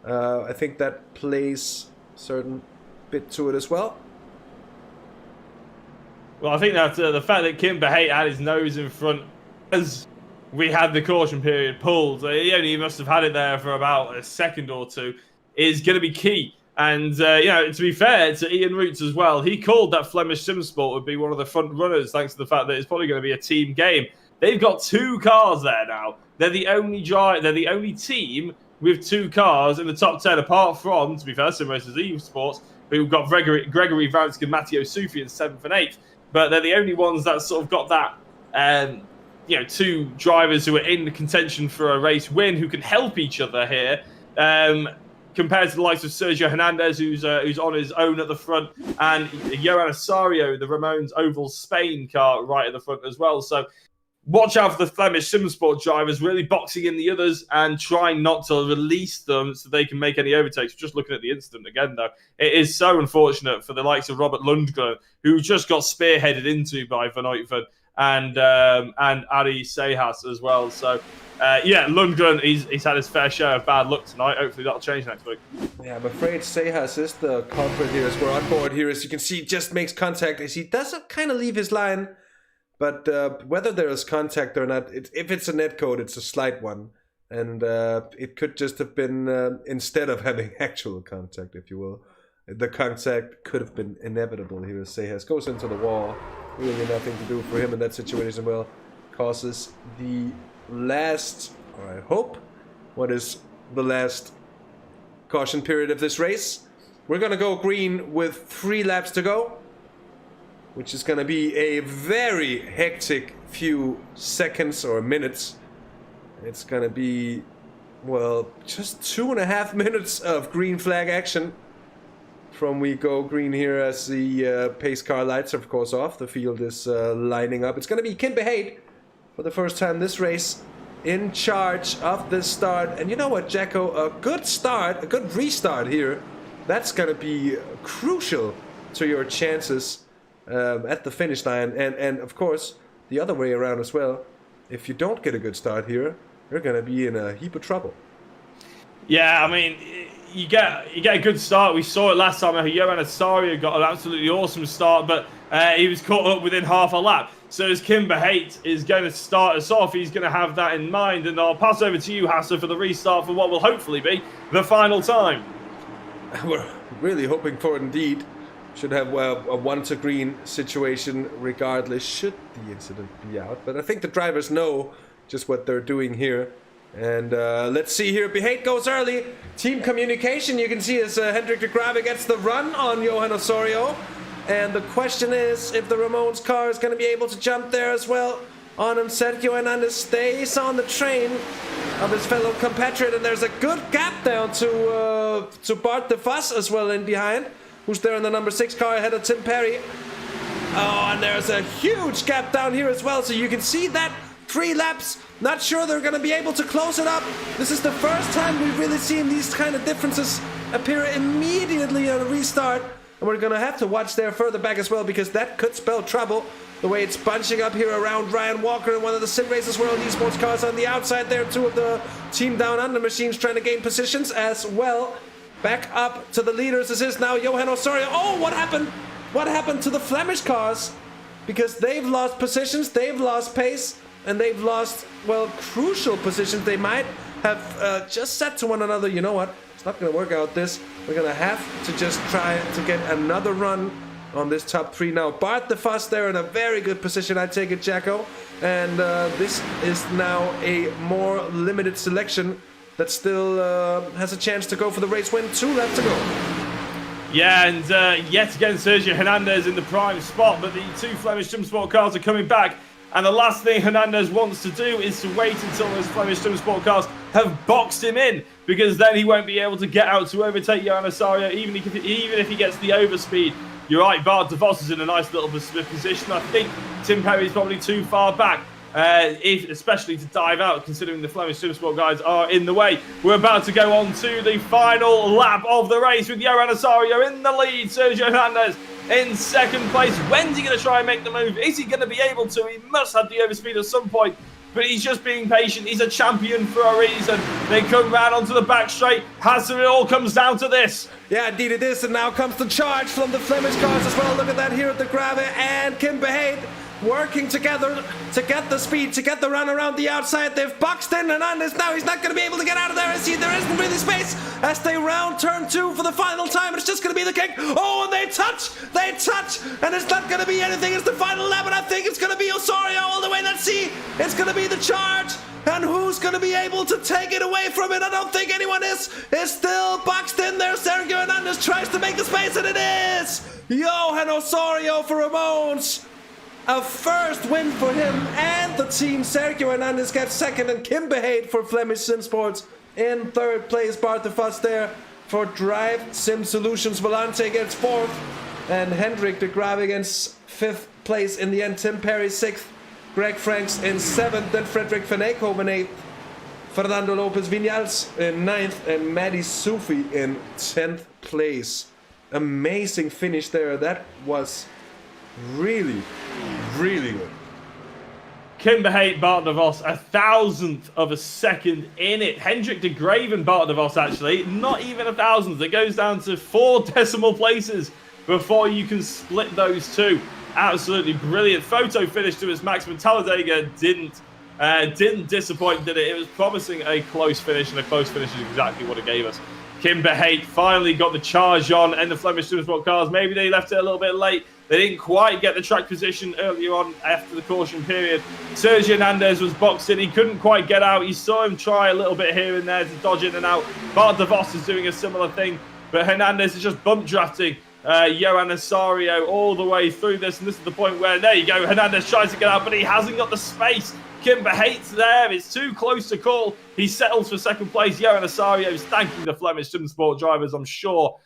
I think that plays a certain bit to it as well. Well, I think that the fact that Kimpe Haight had his nose in front as we had the caution period pulled, he must have had it there for about a second or two, is going to be key. And, to be fair to Ian Roots as well, he called that Flemish Simsport would be one of the front runners thanks to the fact that it's probably going to be a team game. They've got 2 cars there now. They're the only team with 2 cars in the top 10, apart from, to be fair, Simracersworld, who've got Gregory Vansky and Matteo Sufi in 7th and 8th. But they're the only ones that sort of got that, 2 drivers who are in contention for a race win, who can help each other here, compared to the likes of Sergio Hernandez, who's on his own at the front, and Johan Osorio, the Ramones Oval Spain car, right at the front as well. So watch out for the Flemish Simsport drivers really boxing in the others and trying not to release them so they can make any overtakes. Just looking at the incident again, though, it is so unfortunate for the likes of Robert Lundgren, who just got spearheaded into by Van Uytven and Ari Sejas as well. So, Lundgren, he's had his fair share of bad luck tonight. Hopefully that'll change next week. Yeah, I'm afraid Sejas is the culprit here as we're on board here. As you can see, just makes contact as he doesn't kind of leave his line. But whether there is contact or not, if it's a netcode, it's a slight one. And it could just have been, instead of having actual contact, if you will, the contact could have been inevitable here. Sejas goes into the wall. Really nothing to do for him in that situation. Well, causes the last, or I hope, what is the last caution period of this race. We're going to go green with 3 laps to go, which is going to be a very hectic few seconds or minutes. It's going to be, well, just 2.5 minutes of green flag action from we go green here as the pace car lights are, of course, off. The field is lining up. It's going to be Kimpe Haight for the first time this race in charge of this start. And you know what, Jacko? A good start, a good restart here. That's going to be crucial to your chances at the finish line, and of course the other way around as well. If you don't get a good start here, you're gonna be in a heap of trouble. Yeah, I mean, you get a good start. We saw it last time. Johan Osorio got an absolutely awesome start, but he was caught up within half a lap. So as Kimpe Haight is going to start us off, he's going to have that in mind. And I'll pass over to you, Hasse, for the restart for what will hopefully be the final time. We're really hoping for it indeed. Should have a 1-to-green situation regardless, should the incident be out. But I think the drivers know just what they're doing here. And let's see here. Haight goes early. Team communication, you can see as Hendrik de Graaf gets the run on Johan Osorio. And the question is if the Ramones car is going to be able to jump there as well on him. Sergio Hernandez stays on the train of his fellow compatriot. And there's a good gap down to Bart de Vos as well in behind, who's there in the number 6 car ahead of Tim Perry. Oh, and there's a huge gap down here as well. So you can see that 3 laps. Not sure they're going to be able to close it up. This is the first time we've really seen these kind of differences appear immediately on a restart. And we're going to have to watch there further back as well, because that could spell trouble. The way it's bunching up here around Ryan Walker and one of the Simracersworld esports cars on the outside there. 2 of the Team Down Under machines trying to gain positions as well. Back up to the leaders. This is now Johan Osorio. Oh, what happened? What happened to the Flemish cars? Because they've lost positions, they've lost pace, and they've lost, well, crucial positions. They might have just said to one another, you know what? It's not going to work out this. We're going to have to just try to get another run on this top 3 now. Bart the Fuss there in a very good position, I take it, Jacko. And this is now a more limited selection that still has a chance to go for the race win. 2 left to go. Yeah, and yet again, Sergio Hernandez in the prime spot, but the 2 Flemish Sim Sport cars are coming back. And the last thing Hernandez wants to do is to wait until those Flemish Sim Sport cars have boxed him in, because then he won't be able to get out to overtake Johan Osorio, even if he gets the overspeed. You're right, Bart de Vos is in a nice little position. I think Tim Perry's probably too far back, especially to dive out, considering the Flemish Supersport guys are in the way. We're about to go on to the final lap of the race with Johan Osorio in the lead. Sergio Hernandez in second place. When's he going to try and make the move? Is he going to be able to? He must have the overspeed at some point, but he's just being patient. He's a champion for a reason. They come round onto the back straight. Hasse, it all comes down to this. Yeah, indeed it is, and now comes the charge from the Flemish cars as well. Look at that here at the Grave, and Kim Behade working together to get the speed, to get the run around the outside. They've boxed in Hernandez now. He's not going to be able to get out of there. I see there isn't really space as they round turn 2 for the final time. It's just going to be the kick. Oh, and they touch, and it's not going to be anything. It's the final lap, and I think it's going to be Osorio all the way. Let's see. It's going to be the charge. And who's going to be able to take it away from it? I don't think anyone is. It's still boxed in there. Sergio Hernandez tries to make the space, and it is Johan Osorio for Ramones. A first win for him and the team. Sergio Hernandez gets second, and Kim Behade for Flemish Sim Sports in third place. Bart de Vos there for Drive Sim Solutions. Volante gets 4th, and Hendrik de Grave gets 5th place in the end. Tim Perry 6th, Greg Franks in 7th, then Frederick van Eekhoven 8th, Fernando Lopez Vinales in 9th, and Maddie Sufi in 10th place. Amazing finish there. That was really good. Kim Behade, Bart de Vos, 1,000th of a second in it. Hendrik de Grave and Bart de Vos, actually, not even 1,000th. It goes down to 4 decimal places before you can split those 2. Absolutely brilliant photo finish to his max, but Talladega didn't disappoint, did it? It was promising a close finish, and a close finish is exactly what it gave us. Kim Behade finally got the charge on, and the Flemish Supersport cars, maybe they left it a little bit late. They didn't quite get the track position earlier on after the caution period. Sergio Hernandez was boxed in. He couldn't quite get out. You saw him try a little bit here and there to dodge in and out. Bart de Vos is doing a similar thing, but Hernandez is just bump drafting Johan Osorio all the way through this, and this is the point where, there you go, Hernandez tries to get out, but he hasn't got the space. Kim Behade's there. It's too close to call. He settles for second place. Johan Osorio is thanking the Flemish Sim Sport drivers, I'm sure.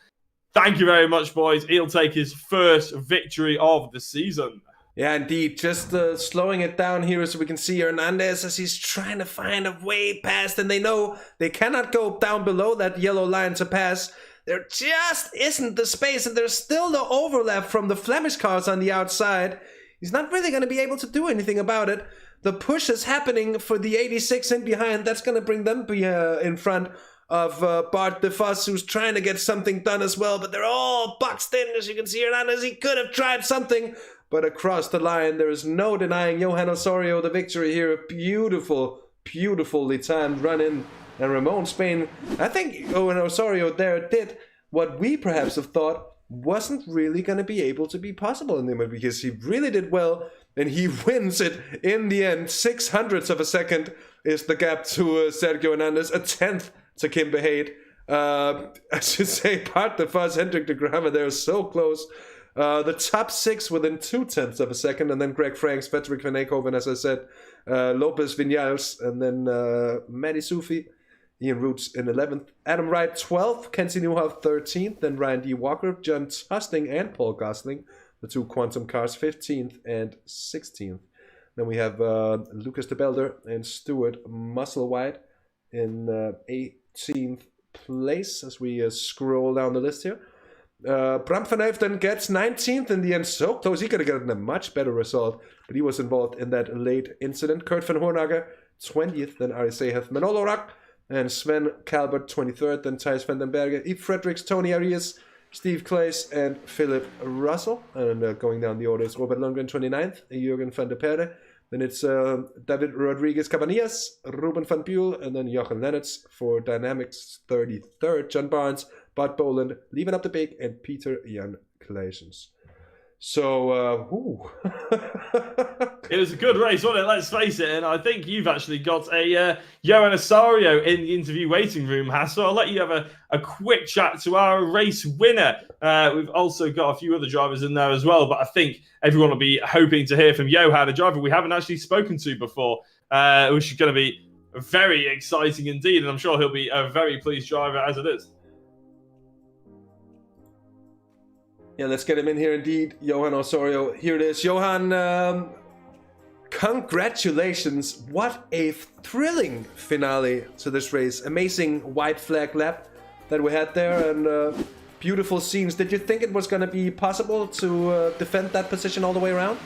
Thank you very much, boys. He'll take his first victory of the season. Yeah, indeed. Just slowing it down here so we can see Hernandez as he's trying to find a way past, and they know they cannot go down below that yellow line to pass. There just isn't the space, and there's still the overlap from the Flemish cars on the outside. He's not really going to be able to do anything about it. The push is happening for the 86 in behind. That's going to bring them in front of Bart de Vos, who's trying to get something done as well. But they're all boxed in, as you can see. Hernandez, he could have tried something, but across the line, there is no denying Johan Osorio the victory here. A beautifully timed run-in. And Ramon Spain, I think Johan Osorio there did what we perhaps have thought wasn't really going to be able to be possible in the end, because he really did well, and he wins it in the end. 0.06 of a second is the gap to Sergio Hernandez, a 10th to Kim Behade. I should say, Bart de Vos, Hendrik de Grave, they're so close. The top 6 within 0.2 of a second, and then Greg Franks, Frederick van Eekhoven, as I said, Lopez Vinales, and then Maddie Sufi, Ian Roots in 11th, Adam Wright 12th, Kenzie Newhoff 13th, then Ryan D. Walker, John Tusting, and Paul Gosling, the 2 Quantum cars, 15th and 16th. Then we have Lucas de Belder and Stuart Musselwhite in 18th place as we scroll down the list here. Bram van Hoefden gets 19th in the end, so close. He could have gotten a much better result, but he was involved in that late incident. Kurt van Hornager, 20th, then Arie Seehoff, Manolo Rak, and Sven Calvert, 23rd, then Thijs van den Bergen, Yves Fredericks, Tony Arias, Steve Claes, and Philip Russell. And going down the order is Robert Lundgren, 29th, Jürgen van der Perde. Then it's David Rodriguez Cabanillas, Ruben van Buel, and then Jochen Lennertz for DYNAMIXX 33rd, John Barnes, Bud Boland, Lieven up the Big, and Peter Jan Claessens. So, It was a good race, wasn't it? Let's face it. And I think you've actually got a Johan Osorio in the interview waiting room, Hasse. So I'll let you have a quick chat to our race winner. We've also got a few other drivers in there as well, but I think everyone will be hoping to hear from Johan, a driver we haven't actually spoken to before, which is going to be very exciting indeed. And I'm sure he'll be a very pleased driver as it is. Yeah, let's get him in here indeed. Johan Osorio. Here it is. Johan, congratulations. What a thrilling finale to this race. Amazing white flag lap that we had there and beautiful scenes. Did you think it was going to be possible to defend that position all the way around?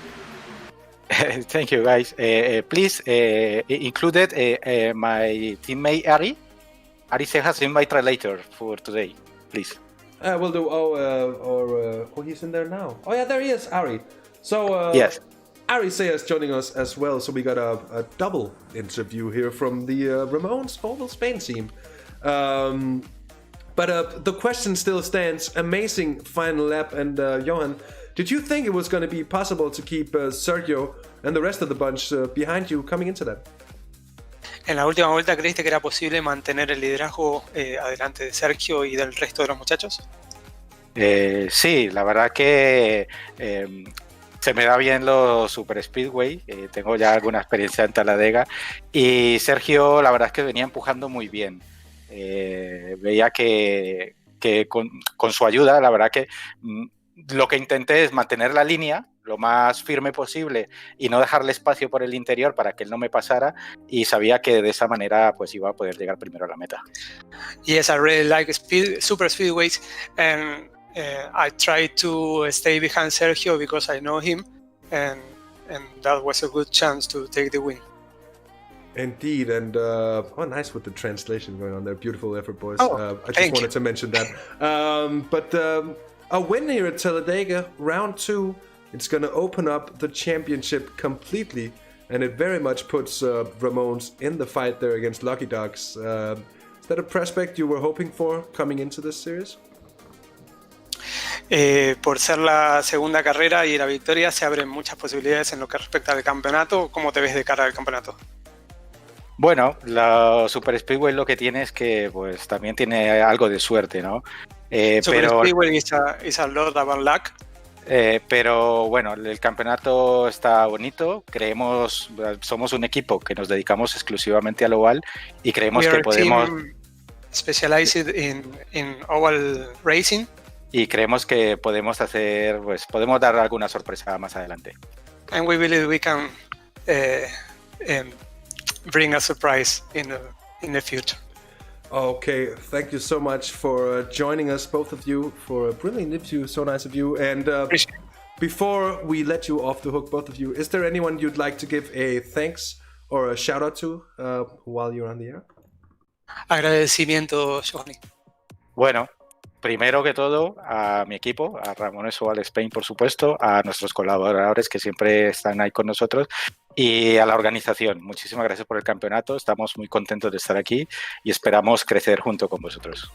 Thank you, guys. Please included my teammate Ari. Ari Seehoff in my trailer for today, please. We'll do. Oh, he's in there now. Oh yeah, there he is, Ari. So yes, Ari Seehoff joining us as well. So we got a double interview here from the Ramones Oval Spain team. But the question still stands. Amazing final lap, and Johan, did you think it was going to be possible to keep Sergio and the rest of the bunch behind you coming into that? En la última vuelta, ¿creíste que era posible mantener el liderazgo adelante de Sergio y del resto de los muchachos? Sí, la verdad que se me da bien los super speedway. Tengo ya alguna experiencia en Talladega y Sergio, la verdad es que venía empujando muy bien. Veía que con su ayuda, la verdad que lo que intenté es mantener la línea lo más firme posible y no dejarle espacio por el interior para que él no me pasara, y sabía que de esa manera pues iba a poder llegar primero a la meta. Yes, I really like super speedways, and I tried to stay behind Sergio because I know him, and that was a good chance to take the win. Indeed, and nice with the translation going on there. Beautiful effort, boys. I just wanted to mention that. But a win here at Talladega, round 2. It's going to open up the championship completely, and it very much puts Ramones in the fight there against Lucky Dogs. Is that a prospect you were hoping for coming into this series? Por ser la segunda carrera y la victoria, se abren muchas posibilidades en lo que respecta al campeonato. ¿Cómo te ves de cara al campeonato? Bueno, la Super Speedway lo que tiene es que pues también tiene algo de suerte, ¿no? Super Speedway is a lot about luck. Pero bueno, el campeonato está bonito. Somos un equipo que nos dedicamos exclusivamente al oval y creemos que podemos specialized in oval racing. Y creemos que podemos dar alguna sorpresa más adelante. And we believe we can bring a surprise in the future. Okay, thank you so much for joining us, both of you, for a brilliant interview. So nice of you. And before we let you off the hook, both of you, is there anyone you'd like to give a thanks or a shout out to while you're on the air? Agradecimiento, Johnny. Bueno, primero que todo a mi equipo, a Ramones Oval Spain, por supuesto, a nuestros colaboradores que siempre están ahí con nosotros, y a la organización. Muchísimas gracias por el campeonato. Estamos muy contentos de estar aquí y esperamos crecer junto con vosotros.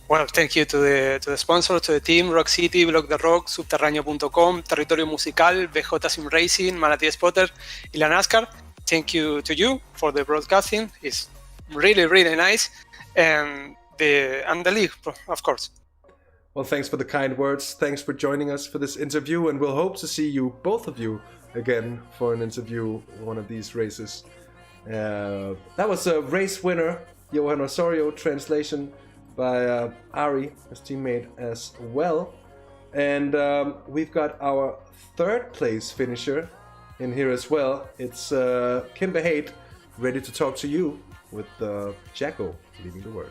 Well, thank you to the sponsor, to the team, Rock City, Block the Rock, Subterráneo.com, Territorio Musical, BJ Sim Racing, Manatee Spotter y la NASCAR. Thank you to you for the broadcasting. It's really, really nice. And the league, of course. Well, thanks for the kind words. Thanks for joining us for this interview, and we'll hope to see you, both of you, again for an interview in one of these races. That was a race winner, Johan Osorio, translation by Ari, his teammate, as well. And we've got our third place finisher in here as well. It's Kim Behate ready to talk to you with Jacko leading the word.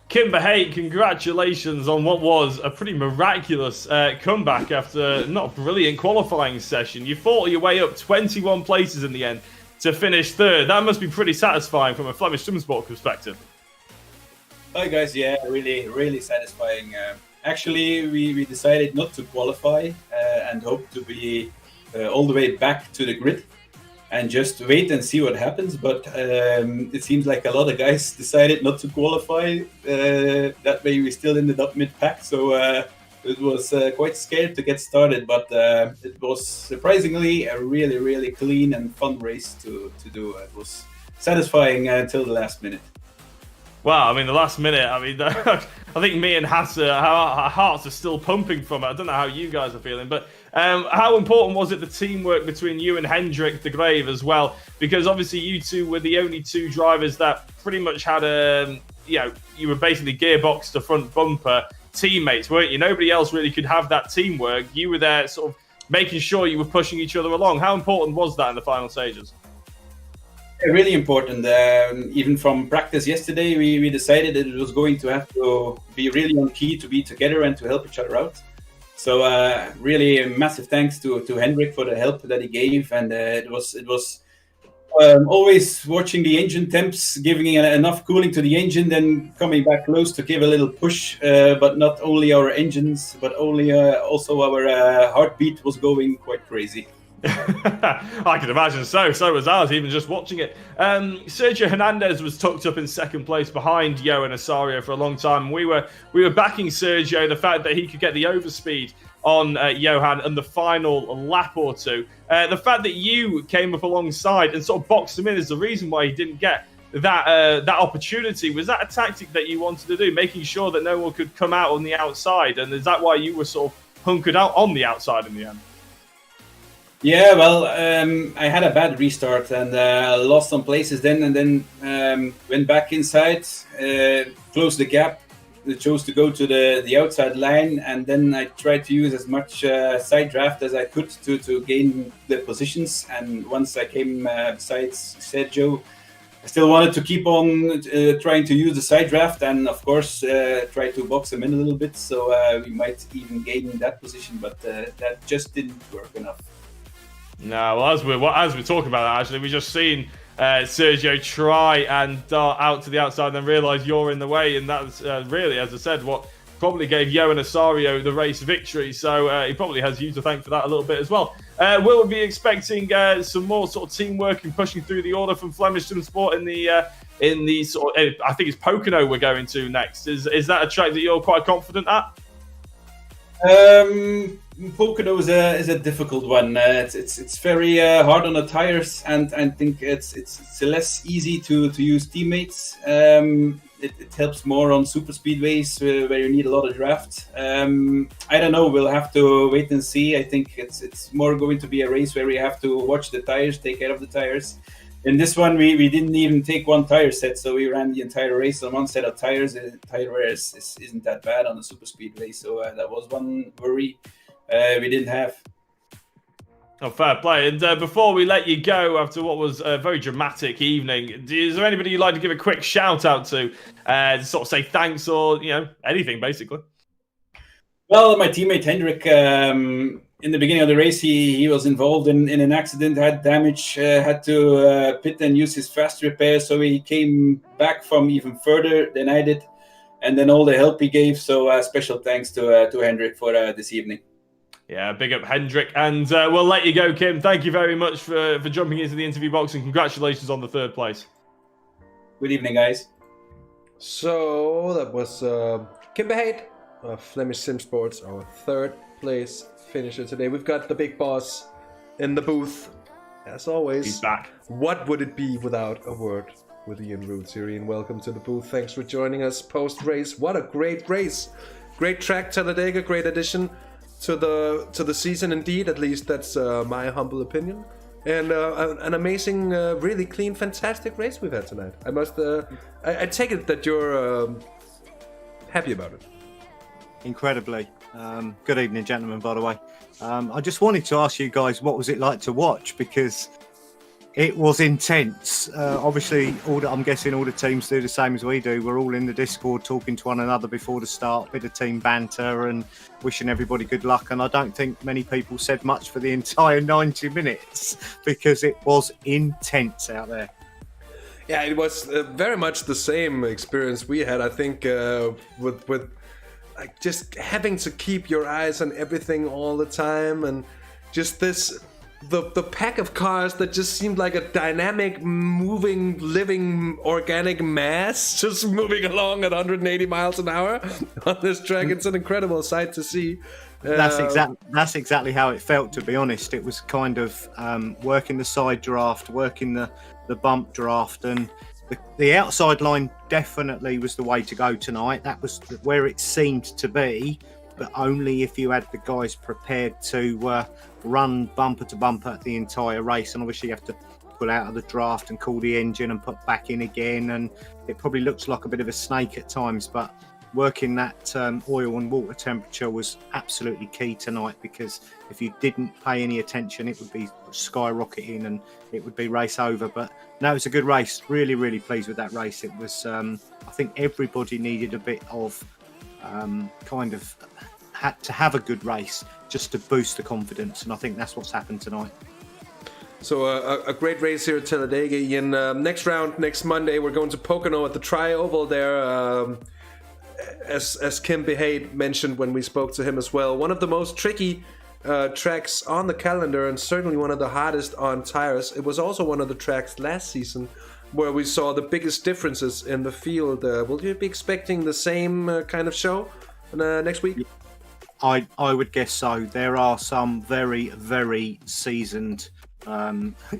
Kim Behate, congratulations on what was a pretty miraculous comeback after not a brilliant qualifying session. You fought your way up 21 places in the end to finish third. That must be pretty satisfying from a Flemish Simsport perspective. Hi guys, yeah, really satisfying. Actually, we decided not to qualify and hope to be all the way back to the grid and just wait and see what happens. But it seems like a lot of guys decided not to qualify. That way we still ended up mid-pack. So it was quite scared to get started. But it was surprisingly a really clean and fun race to do. It was satisfying until the last minute. Wow, I mean, the last minute, I mean, I think me and Hasse, our hearts are still pumping from it. I don't know how you guys are feeling, but how important was it, the teamwork between you and Hendrik de Grave as well? Because obviously you two were the only two drivers that pretty much had you were basically gearbox to front bumper teammates, weren't you? Nobody else really could have that teamwork. You were there sort of making sure you were pushing each other along. How important was that in the final stages? Really important. Even from practice yesterday, we decided that it was going to have to be really on key to be together and to help each other out. So really a massive thanks to Hendrik for the help that he gave. And it was always watching the engine temps, giving enough cooling to the engine, then coming back close to give a little push. But not only our engines, but also our heartbeat was going quite crazy. I can imagine so was ours, even just watching it. Sergio Hernandez was tucked up in second place behind Johan Osorio for a long time. We were backing Sergio, the fact that he could get the overspeed on Johan in the final lap or two. The fact that you came up alongside and sort of boxed him in is the reason why he didn't get that opportunity. Was that a tactic that you wanted to do, making sure that no one could come out on the outside? And is that why you were sort of hunkered out on the outside in the end? Yeah, well, I had a bad restart and lost some places then, and then went back inside, closed the gap, chose to go to the outside line, and then I tried to use as much side draft as I could to gain the positions. And once I came beside Sergio, I still wanted to keep on trying to use the side draft, and of course try to box him in a little bit, so we might even gain that position, but that just didn't work enough. No, well, as we're talking about that, actually, we just seen Sergio try and dart out to the outside and then realise you're in the way, and that's really, as I said, what probably gave Johan Osorio the race victory. So he probably has you to thank for that a little bit as well. We'll be expecting some more sort of teamwork and pushing through the order from Flemish Simsport in the sort of, I think it's Pocono we're going to next. Is that a track that you're quite confident at? Pocono is a difficult one. It's very hard on the tires, and I think it's less easy to use teammates. It helps more on super speedways where you need a lot of draft. I don't know. We'll have to wait and see. I think it's more going to be a race where we have to watch the tires, take care of the tires. In this one, we didn't even take one tire set, so we ran the entire race on one set of tires. The tire wear isn't that bad on the super speedway, so that was one worry we didn't have. Oh, fair play. And before we let you go, after what was a very dramatic evening, is there anybody you'd like to give a quick shout out to sort of say thanks or anything basically? Well, my teammate Hendrik, in the beginning of the race, he was involved in an accident, had damage, had to pit and use his fast repair, so he came back from even further than I did, and then all the help he gave. So special thanks to Hendrik for this evening. Yeah, big up Hendrik, and we'll let you go, Kim. Thank you very much for jumping into the interview box, and congratulations on the third place. Good evening, guys. So that was Kim Behate of Flemish Simsports, our third place finisher today. We've got the big boss in the booth, as always. He's back. What would it be without a word with Ian Roots? Ian, welcome to the booth. Thanks for joining us post-race. What a great race. Great track, Talladega. Great addition to the season, indeed. At least that's my humble opinion. And an amazing, really clean, fantastic race we've had tonight. I must. I take it that you're happy about it. Incredibly. Good evening, gentlemen, by the way. I just wanted to ask you guys, what was it like to watch? Because it was intense. Obviously, I'm guessing all the teams do the same as we do. We're all in the Discord talking to one another before the start, bit of team banter and wishing everybody good luck. And I don't think many people said much for the entire 90 minutes because it was intense out there. Yeah, it was very much the same experience we had. I think with like just having to keep your eyes on everything all the time, and just the pack of cars that just seemed like a dynamic, moving, living, organic mass just moving along at 180 miles an hour on this track. It's an incredible sight to see. That's exactly how it felt, to be honest. It was kind of working the side draft, working the bump draft, and the outside line definitely was the way to go tonight. That was where it seemed to be, but only if you had the guys prepared to run bumper to bumper the entire race. And obviously you have to pull out of the draft and cool the engine and put back in again, and it probably looks like a bit of a snake at times, but working that oil and water temperature was absolutely key tonight, because if you didn't pay any attention, it would be skyrocketing and it would be race over. But no, it was a good race. Really, really pleased with that race. It was, I think everybody needed a bit of had to have a good race just to boost the confidence, and I think that's what's happened tonight. So a great race here at Talladega. Ian, next round, next Monday, we're going to Pocono at the Tri-Oval there. As Kim Behade mentioned when we spoke to him as well, one of the most tricky tracks on the calendar, and certainly one of the hardest on tires. It was also one of the tracks last season where we saw the biggest differences in the field. Will you be expecting the same kind of show next week? I would guess so. There are some very, very seasoned,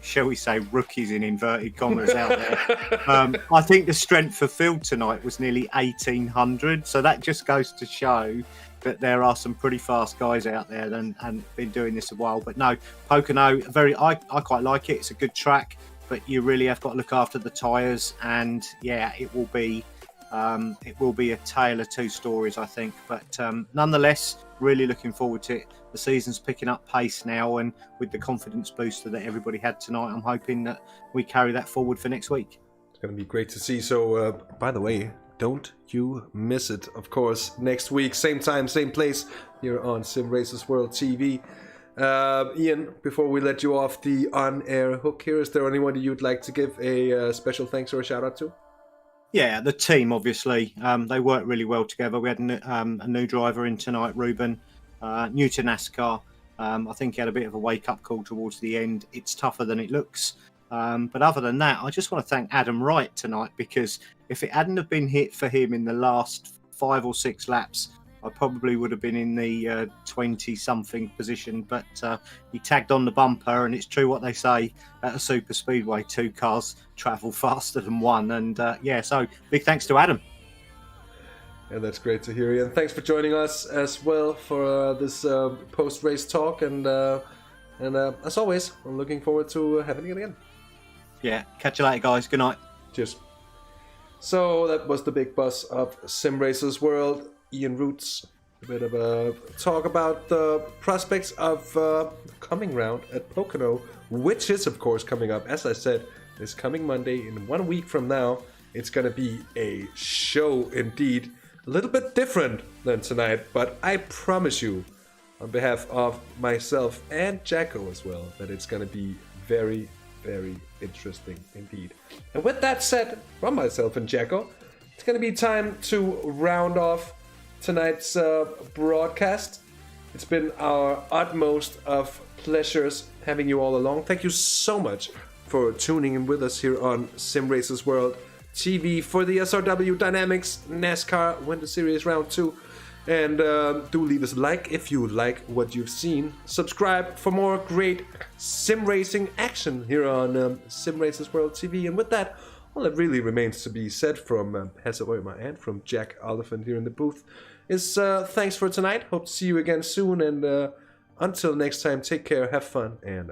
shall we say, rookies in inverted commas out there. I think the strength for field tonight was nearly 1,800. So that just goes to show that there are some pretty fast guys out there and been doing this a while. But no, Pocono, I quite like it. It's a good track, but you really have got to look after the tyres. And yeah, it will be a tale of two stories, I think. But nonetheless, really looking forward to it. The season's picking up pace now, and with the confidence booster that everybody had tonight, I'm hoping that we carry that forward for next week. It's going to be great to see. So, by the way, don't you miss it, of course, next week, same time, same place, here on Simracersworld TV. Ian, before we let you off the on-air hook here, is there anyone you'd like to give a special thanks or a shout-out to? Yeah, the team, obviously. They worked really well together. We had a new driver in tonight, Ruben, new to NASCAR. I think he had a bit of a wake-up call towards the end. It's tougher than it looks. But other than that, I just want to thank Adam Wright tonight, because if it hadn't have been hit for him in the last 5 or 6 laps, I probably would have been in the 20-something position. But he tagged on the bumper, and it's true what they say at a super speedway, 2 cars travel faster than 1. And so big thanks to Adam. Yeah, that's great to hear, Ian. Thanks for joining us as well for this post-race talk. And as always, I'm looking forward to having it again. Yeah, catch you later, guys. Good night. Cheers. So that was the big boss of Simracersworld, Ian Roots. A bit of a talk about the prospects of the coming round at Pocono, which is, of course, coming up, as I said, this coming Monday. In 1 week from now, it's going to be a show indeed. A little bit different than tonight, but I promise you, on behalf of myself and Jacko as well, that it's going to be very, very interesting indeed. And with that said, from myself and Jacko, it's going to be time to round off tonight's broadcast. It's been our utmost of pleasures having you all along. Thank you so much for tuning in with us here on Simracersworld TV for the SRW DYNAMIXX NASCAR Winter Series Round 2. And do leave us a like if you like what you've seen. Subscribe for more great sim racing action here on Simracersworld TV. And with that, all that really remains to be said from Hasse Rømer and from Jack Oliphant here in the booth is thanks for tonight. Hope to see you again soon. And until next time, take care, have fun, and